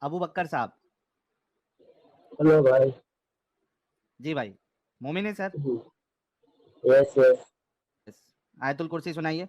अबू बकर साहब। हेलो भाई। जी भाई, मोमिन है सर। Yes yes. यस। आयतुल कुर्सी सुनाइए।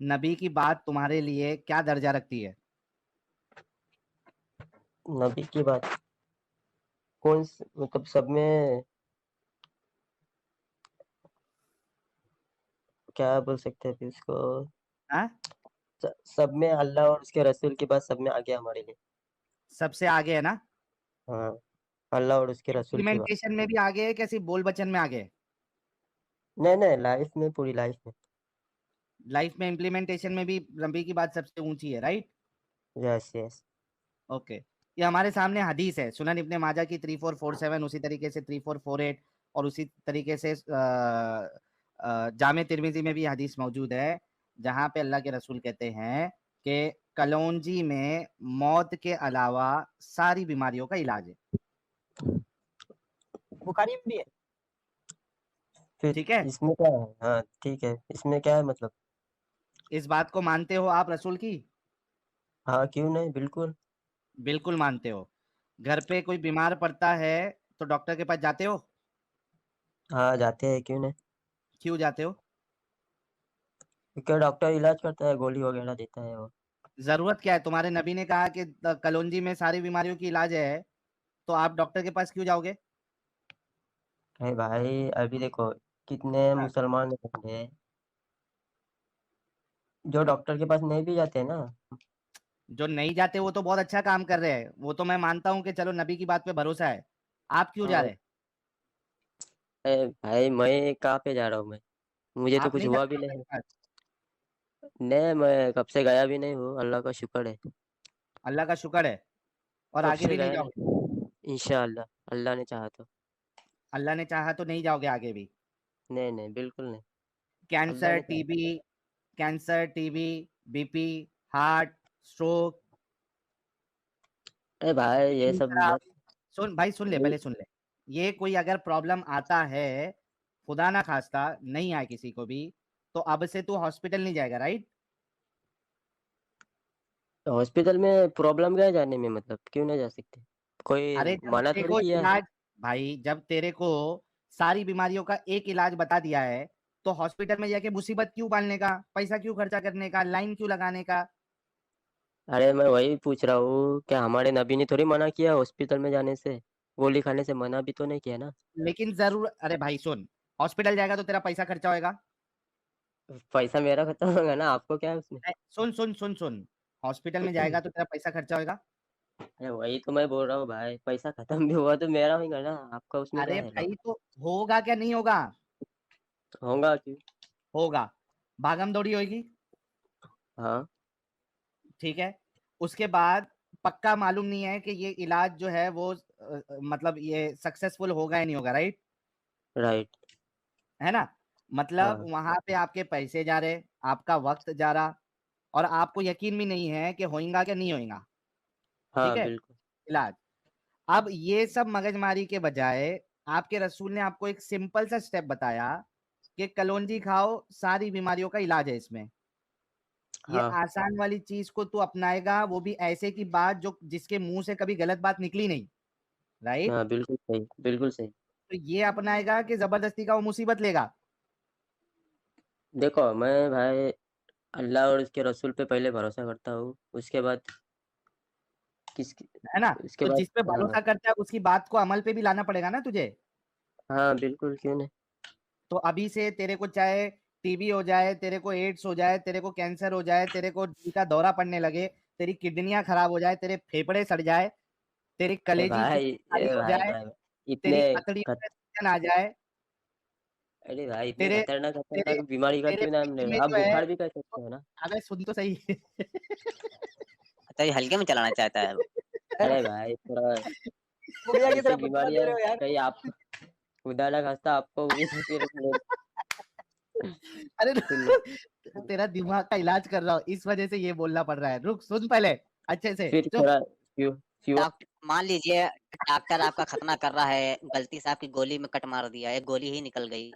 नबी की बात तुम्हारे लिए क्या दर्जा रखती है? नबी की बात मतलब सब में क्या बोल सकते हैं फिर उसको। हाँ, सब में अल्लाह और उसके रसूल की बात सब में आ गया हमारे लिए। सबसे आगे है ना? हाँ, अल्लाह और उसके रसूल की बात। इम्प्लीमेंटेशन में भी आगे है क्या सिर्फ बोल बचन में आगे है? नहीं नहीं, लाइफ में, पूरी लाइफ में। लाइफ में इम्प्लीमेंटेशन में भी नबी की बात सबसे ऊंची है, राइट? Yes yes. ओके। ये हमारे सामने हदीस है, सुनन इब्ने माजा की 3447, उसी तरीके से 3448, और उसी तरीके से जामे तिर्मिजी में भी हदीस मौजूद है, जहां पे अल्लाह के रसूल कहते हैं कि कलौंजी में मौत के अलावा सारी बीमारियों का इलाज है। बुखारी में भी है। फिर ठीक है? इसमें क्या है? हाँ ठीक है, इसमें क्या है मतलब। इस बात को मानते हो आप रसूल की? हाँ क्यों नहीं, बिल्कुल। बिल्कुल मानते हो। घर पे कोई बीमार पड़ता है तो डॉक्टर के पास जाते हो? हाँ जाते हैं, क्यों नहीं। क्यों जाते हो? क्योंकि डॉक्टर इलाज करता है, गोली वगैरह देता है वो। जरूरत क्या है? तुम्हारे नबी ने कहा कि कलौंजी में सारी बीमारियों की इलाज है, तो आप डॉक्टर के पास क्यों जाओगे? अरे भाई अभी देखो, कितने हाँ। मुसलमान हैं जो डॉक्टर के पास नहीं भी जाते हैं ना। जो नहीं जाते वो तो बहुत अच्छा काम कर रहे हैं, वो तो मैं मानता हूँ कि चलो नबी की बात पे भरोसा है। आप क्यों जा हाँ। रहे हैं? अरे भाई मैं कहाँ पे जा रहा हूँ मैं। मुझे तो आप कुछ नहीं जा हुआ रहे भी डॉक्टर नहीं। के पास? नहीं, मैं कब से गया भी नहीं हूँ, अल्लाह का शुक्र है। अल्लाह का शुक्र है। और कब आगे से भी नहीं गया जाओगे? नहीं, इंशाअल्लाह, अल्लाह ने चाहा तो। अल्लाह ने चाहा तो नहीं जाओगे आगे भी? नहीं नहीं, बिल्कुल नहीं। अल्लाह कैंसर, ने चाहा। TB, cancer, TB, BP, heart, stroke, अरे भाई ये खून सब खराब। मत। सुन भाई, सुन ले, पहले सुन ले। ये कोई अगर प्रॉब्लम आता है, खुदा ना खास्ता नहीं आए किसी को भी, तो अब से तू हॉस्पिटल नहीं जाएगा, राइट? हॉस्पिटल में प्रॉब्लम क्या है जाने में, मतलब क्यों नहीं जा सकते। कोई अरे जब मना तेरे थोड़ी को किया है। इलाज, भाई जब तेरे को सारी बीमारियों का एक इलाज बता दिया है, तो हॉस्पिटल में जाके मुसीबत क्यों पालने का, पैसा क्यों खर्चा करने का, लाइन क्यों लगाने का? अरे मैं वही पूछ रहा हूँ, क्या हमारे नबी ने थोड़ी मना किया हॉस्पिटल में जाने से। गोली खाने से मना भी तो नहीं किया ना। लेकिन जरूर, अरे भाई सुन, हॉस्पिटल जाएगा तो तेरा पैसा खर्चा होएगा। पैसा मेरा खत्म होगा ना, आपको क्या है उसमें। सुन सुन सुन सुन, हॉस्पिटल में जाएगा तो तेरा पैसा खर्चा होएगा। अरे वही तो मैं बोल रहा हूँ भाई, पैसा खत्म भी हुआ तो मेरा होगा ना, आपका उसमें क्या अरे है भाई लॉस। तो होगा क्या नहीं होगा? होगा क्यों। होगा। भागम दौड़ी होगी। हाँ। ठीक है। उसके बाद पक्का मालूम नहीं है कि ये इलाज जो है वो मतलब ये सक्सेसफुल होगा या नहीं होगा, राइट? राइट। है ना? मतलब हाँ वहां पे आपके पैसे जा रहे, आपका वक्त जा रहा, और आपको यकीन भी नहीं है कि होएगा क्या नहीं होएगा। ठीक हाँ है? बिल्कुल। इलाज। अब ये सब मगजमारी के बजाय आपके रसूल ने आपको एक सिंपल सा स्टेप बताया कि कलौंजी खाओ, सारी बीमारियों का इलाज है इसमें। ये हाँ आसान वाली चीज को तू अपनाएगा, वो भी ऐसे की बात जो जिसके मुंह से कभी गलत बात निकली नहीं, राइट? हाँ, बिल्कुल सही, बिल्कुल सही। तो ये अपनाएगा कि जबरदस्ती का वो मुसीबत लेगा? देखो मैं भाई अल्लाह और उसके रसूल पे पहले भरोसा करता हूँ, उसके बाद किस है ना? उसके तो बाद। जिस पे हाँ। भरोसा करता है उसकी बात को अमल पे भी लाना पड़ेगा ना तुझे। हाँ बिल्कुल, क्यों नहीं। तो अभी से तेरे को चाहे टीबी हो जाए, तेरे को एड्स हो जाए, तेरे को कैंसर हो जाए, तेरे को दिल का दौरा पड़ने लगे, तेरी किडनियां खराब हो जाए, तेरे फेफड़े सड़ जाए, तेरी अरे कलेजी भाई, खाली हो जाए, भाई इतने तेरी अतड़ियों में सूजन आ जाए, अरे भाई इतने तेरे खतरनाक तेरे खतरनाक बीमारी का तेरे क्यों नाम ले पेट रहे में हो? आप जो है, बुखार भी कह सकते हो ना। अबे सुन तो सही। तो ये हल्के में चलाना चाहता है वो। अरे भाई थोड़ा बुढ़िया की ऐसी तरह बदला दे बीमारियां रहे हो यार। कहीं आप खुदा ना खास्ता आपको हुई तो फिर अरे सुन तेरा दिमाग का इलाज कर रहा हूँ, इस वजह से ये बोलना पड़ रहा है। रुक, सुन पहले अच्छे से, फिर चुप। थोड़ा फ्यू डॉक्टर मान लीजिए डॉक्टर आपका खतना कर रहा है, गलती से आपकी गोली में कट मार दिया, एक गोली ही निकल गई,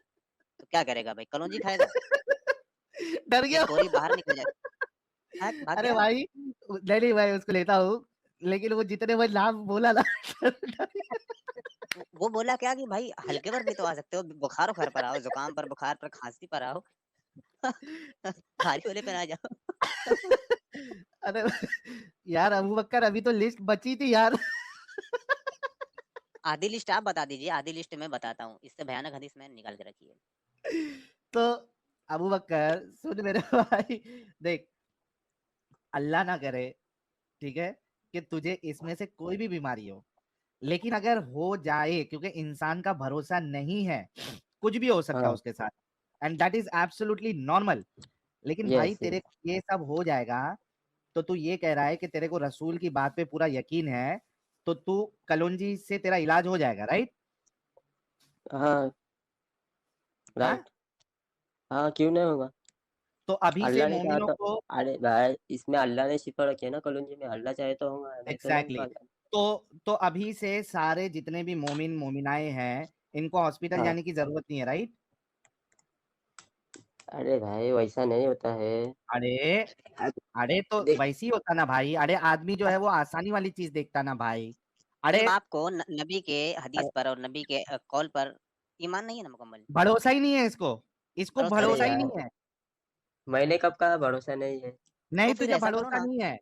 तो क्या करेगा भाई? कलौंजी खाएगा? डर एक गया। गोली बाहर निकल जाए, भाग अरे गया। भाई, नहीं नहीं भाई, उसको लेता हूँ, लेकिन वो जितने वो नाम बोला ना, वो बोला क्या कि भाई हल्के पर भी तो आ सकते हो, बुखार उखार पर आओ, जुकाम पर, बुखार पर, खांसी पर आओ। भारी वाले पे ना जाओ। अरे यार अबू बकर, अभी तो लिस्ट बची थी यार। आधी लिस्ट आप बता दीजिए, आधी लिस्ट मैं बताता हूँ, इससे भयानक हदीस मैंने निकाल के रखी है। तो अबू बकर सुन मेरे भाई, देख, अल्लाह ना करे, ठीक है, कि तुझे इसमें से कोई भी बीमारी हो, लेकिन अगर हो जाए, क्योंकि इंसान का भरोसा नहीं है, कुछ भी हो सकता है हाँ उसके साथ, and that is absolutely normal. लेकिन भाई यस तेरे यस को ये सब हो जाएगा, तो तू ये कह रहा है कि तेरे को रसूल की बात पे पूरा यकीन है, तो तू कलौंजी से तेरा इलाज हो जाएगा, राइट? हाँ हाँ, राइट। हाँ क्यों नहीं होगा। तो अभी से अल्लाह ने चाहा मोमिनों तो को, अरे भाई इसमें अल्लाह ने शिफा रखी है ना कलौंजी में, अल्लाह चाहे तो होगा नहीं तो नहीं एग्जैक्टली होगा। exactly. तो अभी से सारे जितने भी मोमिन मोमिनाएं हैं, इनको हॉस्पिटल हाँ जाने की जरूरत नहीं है, राइट? अरे भाई वैसा नहीं होता है। अरे, अरे तो देख वैसी होता ना भाई, अरे आदमी जो है वो आसानी वाली चीज देखता ना भाई। मतलब अरे आपको नबी के हदीस पर और नबी के कॉल पर ईमान नहीं है ना मुकम्मल? भरोसा ही नहीं है इसको, इसको भरोसा अरे भरोसा कैसे ही नहीं यार है? नहीं है। मैंने कब कहा भरोसा नहीं है। नहीं, तो फिर तुझे ऐसा करो भरोसा ना, नहीं है,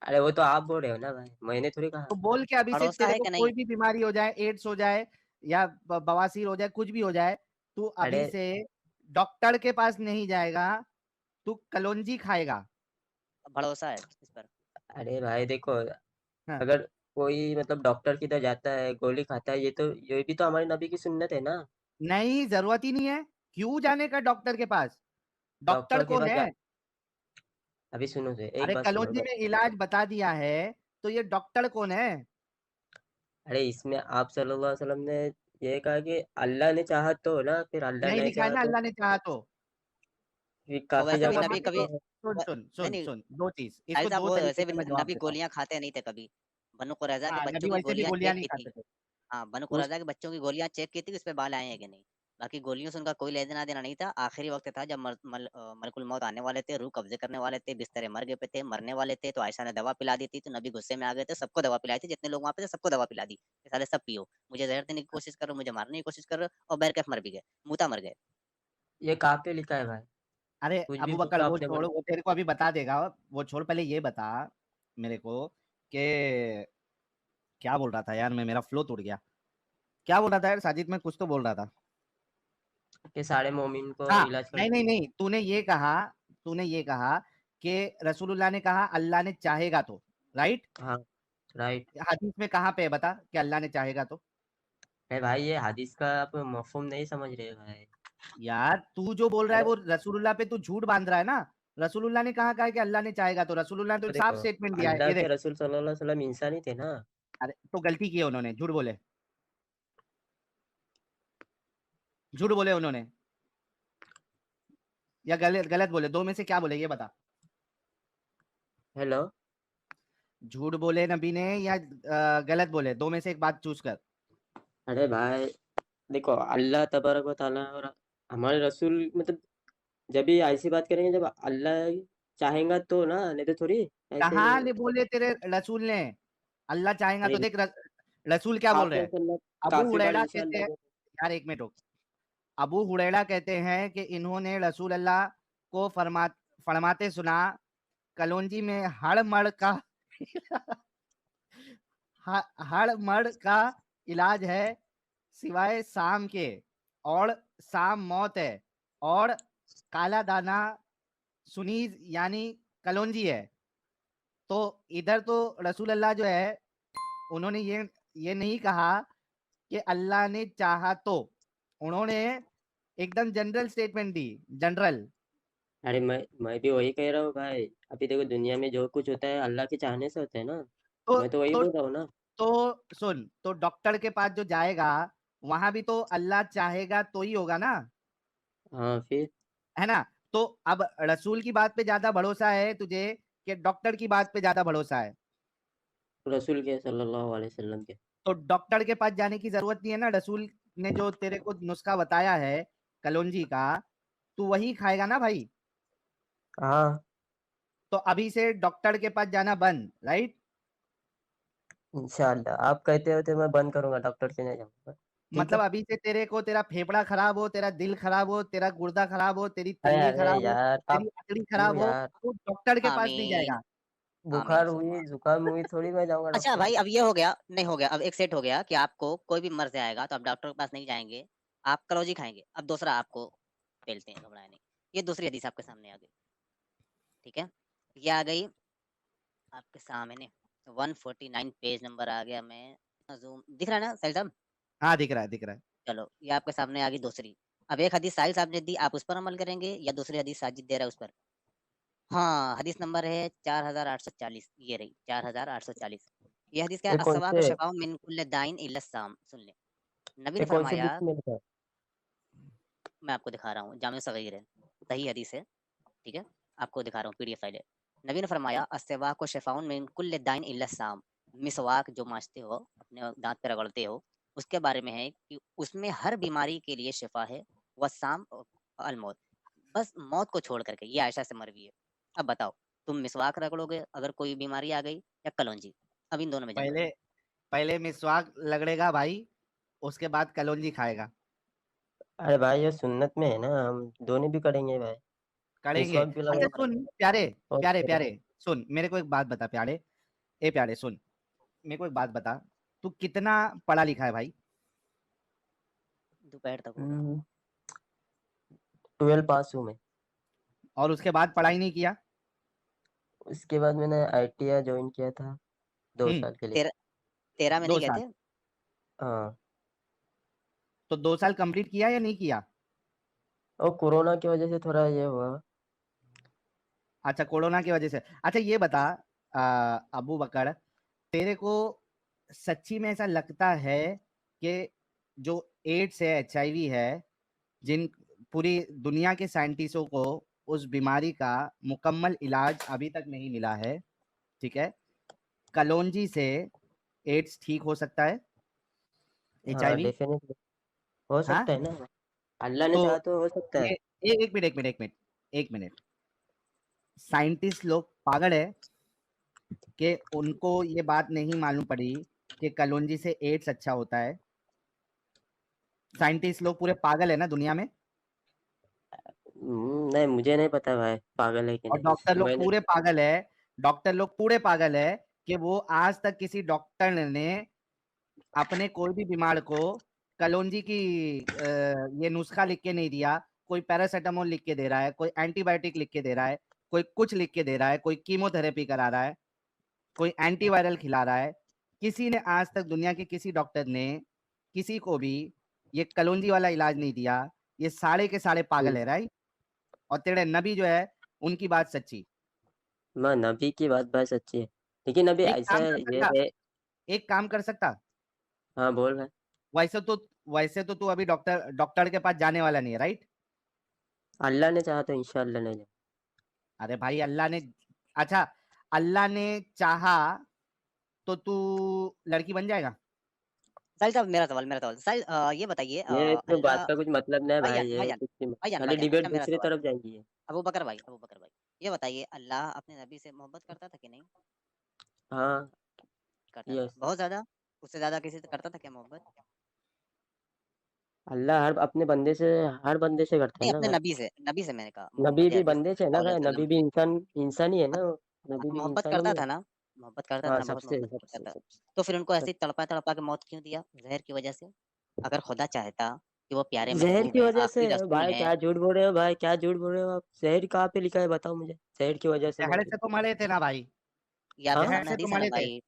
अरे वो तो आप बोल रहे हो ना भाई, मैंने थोड़ी कहा। तो बोल के अभी से भरोसा तेरे है को कि नहीं? कोई भी बीमारी हो जाए, एड्स हो जाए या बवासीर हो जाए, कुछ भी हो जाए, तू अरे अभी से डॉक्टर के पास नहीं जाएगा, तू कलौंजी खाएगा। भरोसा है इस पर। अरे भाई देखो, हाँ, अगर कोई मतलब डॉक्टर की तरह जाता है गोली खाता है, ये भी तो हमारे नबी की सुन्नत है ना। नहीं, जरूरत ही नहीं है, क्यों जाने का डॉक्टर के पास? डॉक्टर डॉक्टर के कौन पास है? अभी सुनो से एक अरे बात सुनो। कलौंजी में इलाज बता दिया है, तो ये डॉक्टर कौन है? अरे इसमें आप सल्लल्लाहु अलैहि वसल्लम ने ये कहा कि अल्लाह ने चाहा तो ना, फिर अल्लाह नहीं नहीं लिखा है चाहा ना तो अल्लाह ने चाहा तो। फिर और काफी वैसे तो भी जगह वहां नबी पे पे कभी तो तो सुन व- सुन नहीं सुन नहीं, सुन, दो चीज, इसको साहिल साहब दो वो तरीके वैसे से भी मैं जवाब नबी देता हूँ। गोलियां खाते नहीं थे कभी। बनु कुरैजा के हाँ, बच्चों नबी की वैसे भी गोलियां गोलियां चेक नहीं की थी। खाते थे। हाँ, बनु उस कुरैजा के बच्चों की गोलियां चेक की थी, उस पे बाल आए हैं कि नहीं। बाकी गोलियों से उनका कोई लेना देना नहीं था। आखिरी वक्त था जब मलकुल मौत आने वाले थे, रूह कब्जे करने वाले थे, बिस्तरे मर गए पे थे, मरने वाले थे, तो आयशा ने दवा पिला दी थी, तो नबी गुस्से में आ गए थे, सबको दवा पिलाई थी, जितने लोग वहां पे थे सबको दवा पिला दी कि साले सब पियो, मुझे जहर देने की कोशिश कर रहे हो, मुझे मारने की कोशिश कर रहे हो, और बैरकैफ मर भी गए, मूता मर गए। ये कहाँ पे लिखा है भाई। अरे कुछ भी अबू बोल बकर रहे हो वो अपने छोड़, मन। वो तेरे को अभी बता देगा, वो छोड़, पहले ये बता मेरे को कि क्या बोल रहा था यार मैं, मेरा फ्लो टूट गया। क्या बोल रहा था यार साजिद, में कुछ तो बोल रहा था। कि सारे मोमिन को हाँ, इलाज कर नहीं नहीं दो। नहीं, तूने ये कहा कि रसूलुल्लाह ने कहा अल्लाह ने चाहेगा तो, राइट? हाँ राइट। हदीस में कहाँ पे है बता कि अल्लाह ने चाहेगा तो? अरे भाई ये हदीस का आप मफहूम नहीं समझ रहे भाई। यार तू जो बोल रहा है अरे वो रसूलुल्लाह पे तू झूठ बांध रहा है ना। रसूलुल्लाह ने कहा है कि अल्लाह ने चाहेगा तो, रसूलुल्लाह ने तो तो साफ देखो, स्टेटमेंट दिया है, अल्लाह ये के देख। रसूल सल्लल्लाहु अलैहि वसल्लम इंसान ही थे ना। अरे तो गलती की है उन्होंने, झूठ बोले, झूठ बोले उन्होंने, या गलत गलत बोले, दो में से क्या बोले ये बता। हेलो। झूठ बोले नबी ने या गलत बोले, दो में से एक बात चूज कर। अरे भाई देखो, अल्लाह तबारक व तआला और हमारे रसूल मतलब जब भी ऐसी बात करेंगे जब अल्लाह चाहेगा तो ना, नहीं तो थोड़ी ऐसे। कहाँ ले बोले तेरे रसूल ने अल्लाह चाहेगा तो? अरे देख रसूल क्या बोल रहे काफिर हैं। से अल्लाह, अबू काफी बार हुरैरा कहते इंशाअल्लाह हैं, बोल। यार एक मिनट रुक। अबू हुरैरा कहते हैं कि इन्होंने रसूल अल्लाह को फरमाते सुना, कलौंजी में हड़ मड़ का हड़ मड़ का इलाज है, सिवाय शाम के, और शाम मौत है, और काला दाना सुनीज यानी कलौंजी है। तो इधर तो रसूल अल्लाह जो है उन्होंने ये नहीं कहा कि अल्लाह ने चाहा तो, उन्होंने एकदम जनरल स्टेटमेंट दी, जनरल। अरे मैं भी वही कह रहा हूँ भाई। अभी देखो दुनिया में जो कुछ होता है अल्लाह के चाहने से होता है ना। तो मैं तो वही तो बोल रहा हूँ ना। तो सुन, तो डॉक्टर के पास जो जाएगा वहां भी तो अल्लाह चाहेगा तो ही होगा ना, हाँ फिर। है ना। तो अब रसूल की बात पे ज्यादा भरोसा है तुझे कि डॉक्टर की बात पे ज्यादा भरोसा है? रसूल के सल्लल्लाहु अलैहि वसल्लम के। तो डॉक्टर के पास जाने की जरूरत नहीं है ना, रसूल ने जो तेरे को नुस्खा बताया है कलौंजी का, तू वही खाएगा ना भाई। हाँ तो अभी से डॉक्टर के पास जाना बंद, राइट। इंशाल्लाह, आप कहते हो तो मैं बंद करूंगा, डॉक्टर के नहीं जाऊंगा। ठीक मतलब है। अभी से तेरे को तेरा फेफड़ा खराब हो, तेरा दिल खराब हो, तेरा गुर्दा खराब हो, तेरी अरे तिल्ली अरे खराब हो, यार आप तेरी अकड़ी क्यों खराब हो, यार। तो डॉक्टर के पास नहीं आमीन, जाएगा। आमीन। बुखार हुई जुकाम हुई थोड़ी मैं जाऊंगा अच्छा डॉक्टर भाई, के। अब ये हो गया, नहीं हो गया, अब एक सेट हो गया कि आपको कोई भी मर्ज़ आएगा तो आप डॉक्टर के पास नहीं जाएँगे, आप कलौजी खाएँगे। अब दूसरा आपको पेलते हैं, घबराएँ नहीं। ये दूसरी हदीस आपके सामने आ गई, ठीक है? ये आ गई आपके सामने 149 पेज नंबर आ गया। मैं ज़ूम दिख रहा है ना साहिल साहब? हाँ, दिख रहा है, दिख रहा है। चलो, ये आपके सामने आ गई दूसरी। अब एक हदीस साहिल साहब ने दी, आप उस पर अमल करेंगे या दूसरी हदीस साजिद दे रहा है उस पर? हाँ, हदीस नंबर है 4840, ये रही 4840। ये हदीस क्या है? ये कौन अस्सवाकु से शिफ़ाउन मिन कुल्li दाइन इल्ला साम। सुन ले। नबी ये ने कौन से फरमाया, बुक में लिखा है? मैं आपको दिखा रहा हूँ, जामे सगीर है, सही हदीस है, ठीक है? आपको दिखा रहा हूँ, पीडीएफ फाइल है। नबी ने फरमाया, अस्सवाकु शिफ़ाउन मिन कुल्ली दाइन इल्ला साम। मिसवाक जो माँजते हो, अपने दाँत पे रगड़ते हो, उसके बारे में है कि उसमें हर बीमारी के लिए शिफ़ा है, वस्साम अल मौत। बस मौत को छोड़ कर के, ये आयशा से मरवी है। अब बताओ, तुम मिसवाक रगड़ोगे अगर कोई बीमारी आ गई या कलौंजी? अब इन दोनों में जंग पहले लगी। पहले मिसवाक लगड़ेगा भाई, उसके बाद कलौंजी खाएगा। अरे भाई ये सुन्नत में है ना, हम दोनों भी करेंगे भाई। करेंगे। मिसवाक भी अच्छा लगाएंगे सुन प्यारे, और प्यारे करेंगे। प्यारे, सुन मेरे को एक बात बता प्यारे, ए प्यारे सुन, मेरे को एक बात बता, तू कितना पढ़ा लिखा है भाई? दोपहर तक होगा। 12 पास हूँ मैं। और उसके बाद पढ़ाई नहीं किया? उसके बाद मैंने ITI ज्वाइन किया था 2 साल के लिए। तेरह 13 में नहीं दो गए साल थे? हाँ। तो 2 साल कंप्लीट किया या नहीं किया? और कोरोना की वजह से थोड़ा ये हुआ। अच्छा, कोरोना की वजह से। अच्छा ये बता, अबू बकर, तेरे को सच्ची में ऐसा लगता है कि जो एड्स है, HIV है, जिन पूरी दुनिया के साइंटिस्टों को उस बीमारी का मुकम्मल इलाज अभी तक नहीं मिला है, ठीक है, कलौंजी से एड्स ठीक हो सकता है, हाँ HIV? डेफिनेटली हो हाँ। सकता है ना। अल्लाह ने तो चाहा तो हो सकता है। ये एक मिनट, एक मिनट, एक मिनट, एक मिनट, साइंटिस्ट लोग पागल है कि उनको ये बात नहीं मालूम पड़ी कि कलौंजी से एड्स अच्छा होता है? साइंटिस्ट लोग पूरे पागल है ना दुनिया में? नहीं मुझे नहीं पता भाई पागल है कि और डॉक्टर नहीं लोग मैंने। पूरे पागल है, डॉक्टर लोग पूरे पागल है कि वो आज तक किसी डॉक्टर ने अपने कोई भी बीमार को कलौंजी की ये नुस्खा लिख के नहीं दिया। कोई पैरासिटामोल लिख के दे रहा है, कोई एंटीबायोटिक लिख के दे रहा है, कोई कुछ लिख के दे रहा है, कोई कीमोथेरेपी करा रहा है, कोई एंटीवायरल खिला रहा है। किसी ने आज तक दुनिया के किसी डॉक्टर ने किसी को भी ये कलौंजी वाला इलाज नहीं दिया। ये सारे के सारे पागल है, राइट। और तेरे नबी जो है उनकी बात सच्ची। माँ नबी की बात भाई सच्ची है। लेकिन अभी एक ऐसा काम कर ये सकता, है। एक काम कर सकता, हाँ बोल भाई। वैसे तो वैसे तो तू अभी डॉक्टर डॉक्टर के पास जाने वाला नहीं है, राइट। अल्लाह ने चाहा तो इंशाल्लाह नहीं जाए। अरे भाई अल्लाह ने, अच्छा, अल्लाह ने चाहा तो तू लड़की बन जाएगा? साहिल साहब, मेरा सवाल साहिल, ये बताइए, ये इसमें बात अल्लाह, का कुछ मतलब नहीं है भाई, भाईजान ये भाईजान कुछ नहीं, भाईजान खाली भाईजान, डिबेट अच्छा मेरा दूसरी सवाल, तरफ जाएंगी है। अबू बकर भाई, ये बताइए, अल्लाह अपने नबी से मोहब्बत करता था कि नहीं? हाँ। करता था, यस। बहुत ज्यादा? उससे ज्यादा किसी से करता था क्या मोहब्बत? अल्लाह हर बंदे से करता है नहीं, ना अपने भाई। नबी से मैंने कहा, नबी मोहम्मद भी अरबी बंदे से है ना सल्लल्लाहु अलैहि भाई, वसल्लम नबी भी से। इंसान ही है ना वो। नबी भी मोहब्बत इंसान करता ही है। था ना? मोहब्बत करता था हाँ ना, बहुत सबसे मोहब्बत सबसे करता था। सबसे तो फिर उनको सब। ऐसे तड़पा तड़पा के मौत क्यों दिया? जहर की वजह से? अगर खुदा चाहता कि वो प्यारे जहर महबूब की हैं, वजह से आखिरी रसूल भाई, हैं। क्या झूठ बोल रहे हो भाई, क्या झूठ बोल रहे हो आप? जहर कहाँ पे लिखा है, बताओ मुझे। जहर की वजह से जहर मर गए। से तो मरे थे ना भाई, ये आपके हाँ, जहर सामने से तो हदीस है ना मरे थे। भाई,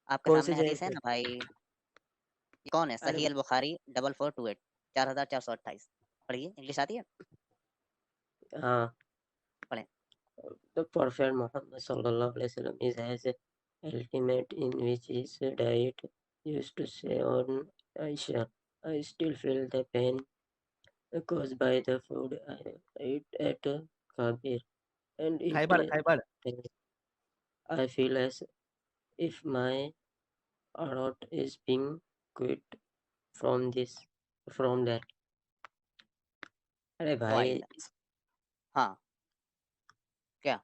आपके कौन से सामने जहर हदीस है से? ना भाई। ये कौन है? अरे सही अल बुखारी 4428 4428 पढ़िए, इंग्लिश आती है? हाँ, पढ़ें। the Prophet Muhammad sallallahu alaihi wasallam is as ultimate in which his diet used to say on Aisha, I still feel the pain caused by the food I ate at Kabir, and Khyber Khyber I feel as if my heart is being quit from this, from that. अरे तो भाई, आइए, हाँ, क्या?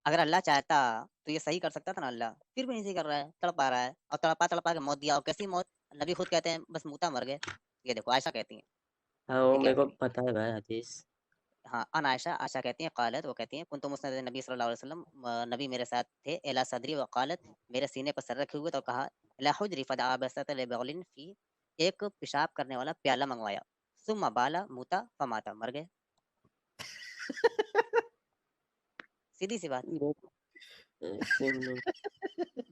अगर अल्लाह चाहता तो ये सही कर सकता था ना अल्लाह, फिर भी नहीं सही कर रहा है, तड़पा रहा है और तड़पा के मौत दिया। और कैसी मौत? नबी खुद कहते हैं बस मुता मर गए। ये देखो आयशा कहती हैं, हाँ वो ये क्या मेरे को करें? पता है भाई हदीस। हाँ, अन आयशा, आयशा कहती हैं क़ालत, वो कहती हैं कुन्तु मुस्नद नबी सल्लल्लाहु अलैहि वसल्लम, नबी मेरे साथ थे, इला सदरी व क़ालत, मेरे सीने पर सर रखे हुए तो कहा, ला हुज्री फदआ बसत लिबग़लिन फी, एक पेशाब करने वाला प्याला मंगवाया, सुम्मा बाला मुता फमाता, मर गए। सीधी सी बात। सुन,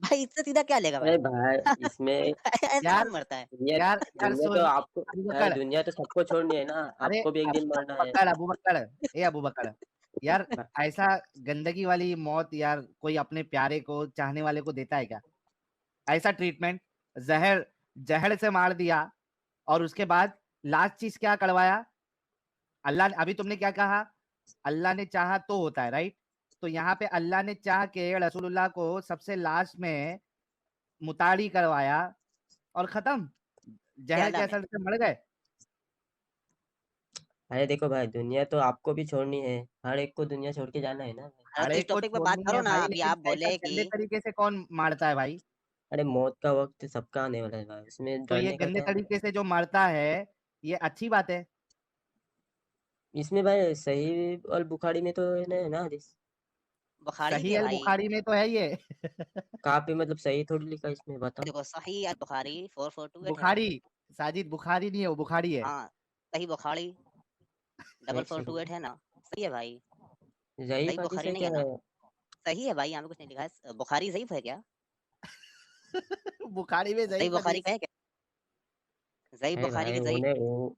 भाई इससे सीधा क्या लेगा भाई? अरे भाई इसमें ऐसा यार कौन मरता है? दुनिया यार यार दुनिया तो सुन आपको, अबू अरे बकर, दुनिया तो सबको छोड़नी है ना, अरे आपको भी एक दिन मरना है। अबू बकर, ए अबू बकर, यार ऐसा गंदगी वाली मौत यार कोई अपने प्यारे को, चाहने वाले को देता है क्या? ऐसा ट्रीटमेंट, जहर, जहर से मार दिया और उसके बाद लास्ट चीज क्या करवाया? अल्लाह ने, अभी तुमने क्या कहा? अल्लाह ने चाहा तो होता है, राइट? तो यहाँ पे अल्लाह ने चाह के रसूलुल्लाह को सबसे लास्ट में मुताड़ी करवाया और खत्म, जहर के प्याला में। असर से मर गए। अरे देखो भाई, दुनिया तो आपको भी छोड़नी है, हर एक को दुनिया छोड़ के जाना है ना भाई। अरे हर तो इस एक को टॉपिक पे बात छोड़नी करो है ना, भाई, अभी लेकिन आप ऐसा बोले कि गंदे तरीके से कौन मारता है भाई? अरे मौत का वक्त सबका आने वाला है भाई, इसमें तो ये डरने का गंदे क्या है? तरीके से जो मरता है, ये अच्छी बात है? इसमें भाई सही अल बुखारी में तो है ना हदीस। बुखारी भी सही है अल भाई। बुखारी में तो है ये। कहाँ पे मतलब सही थोड़ी लिखा है इसमें, बताओ। देखो सही अल बुखारी 4428 है। बुखारी, साजिद बुखारी नहीं है, वो बुखारी है। हाँ, सही बुखारी एक 4428 सेकंड, है ना, सही है भाई। ज़ईफ सही हदीस बुखारी है नहीं क्या है ना? सही है भाई, यहाँ पे कुछ नहीं लिखा है। बुखारी ज़ईफ़ है क्या? बुखारी में सही ज़ईफ़ बुखारी हदीस। का है क्या? ज़ईफ़ अरे बुखारी भाई भी ज़ईफ़ उन्हें वो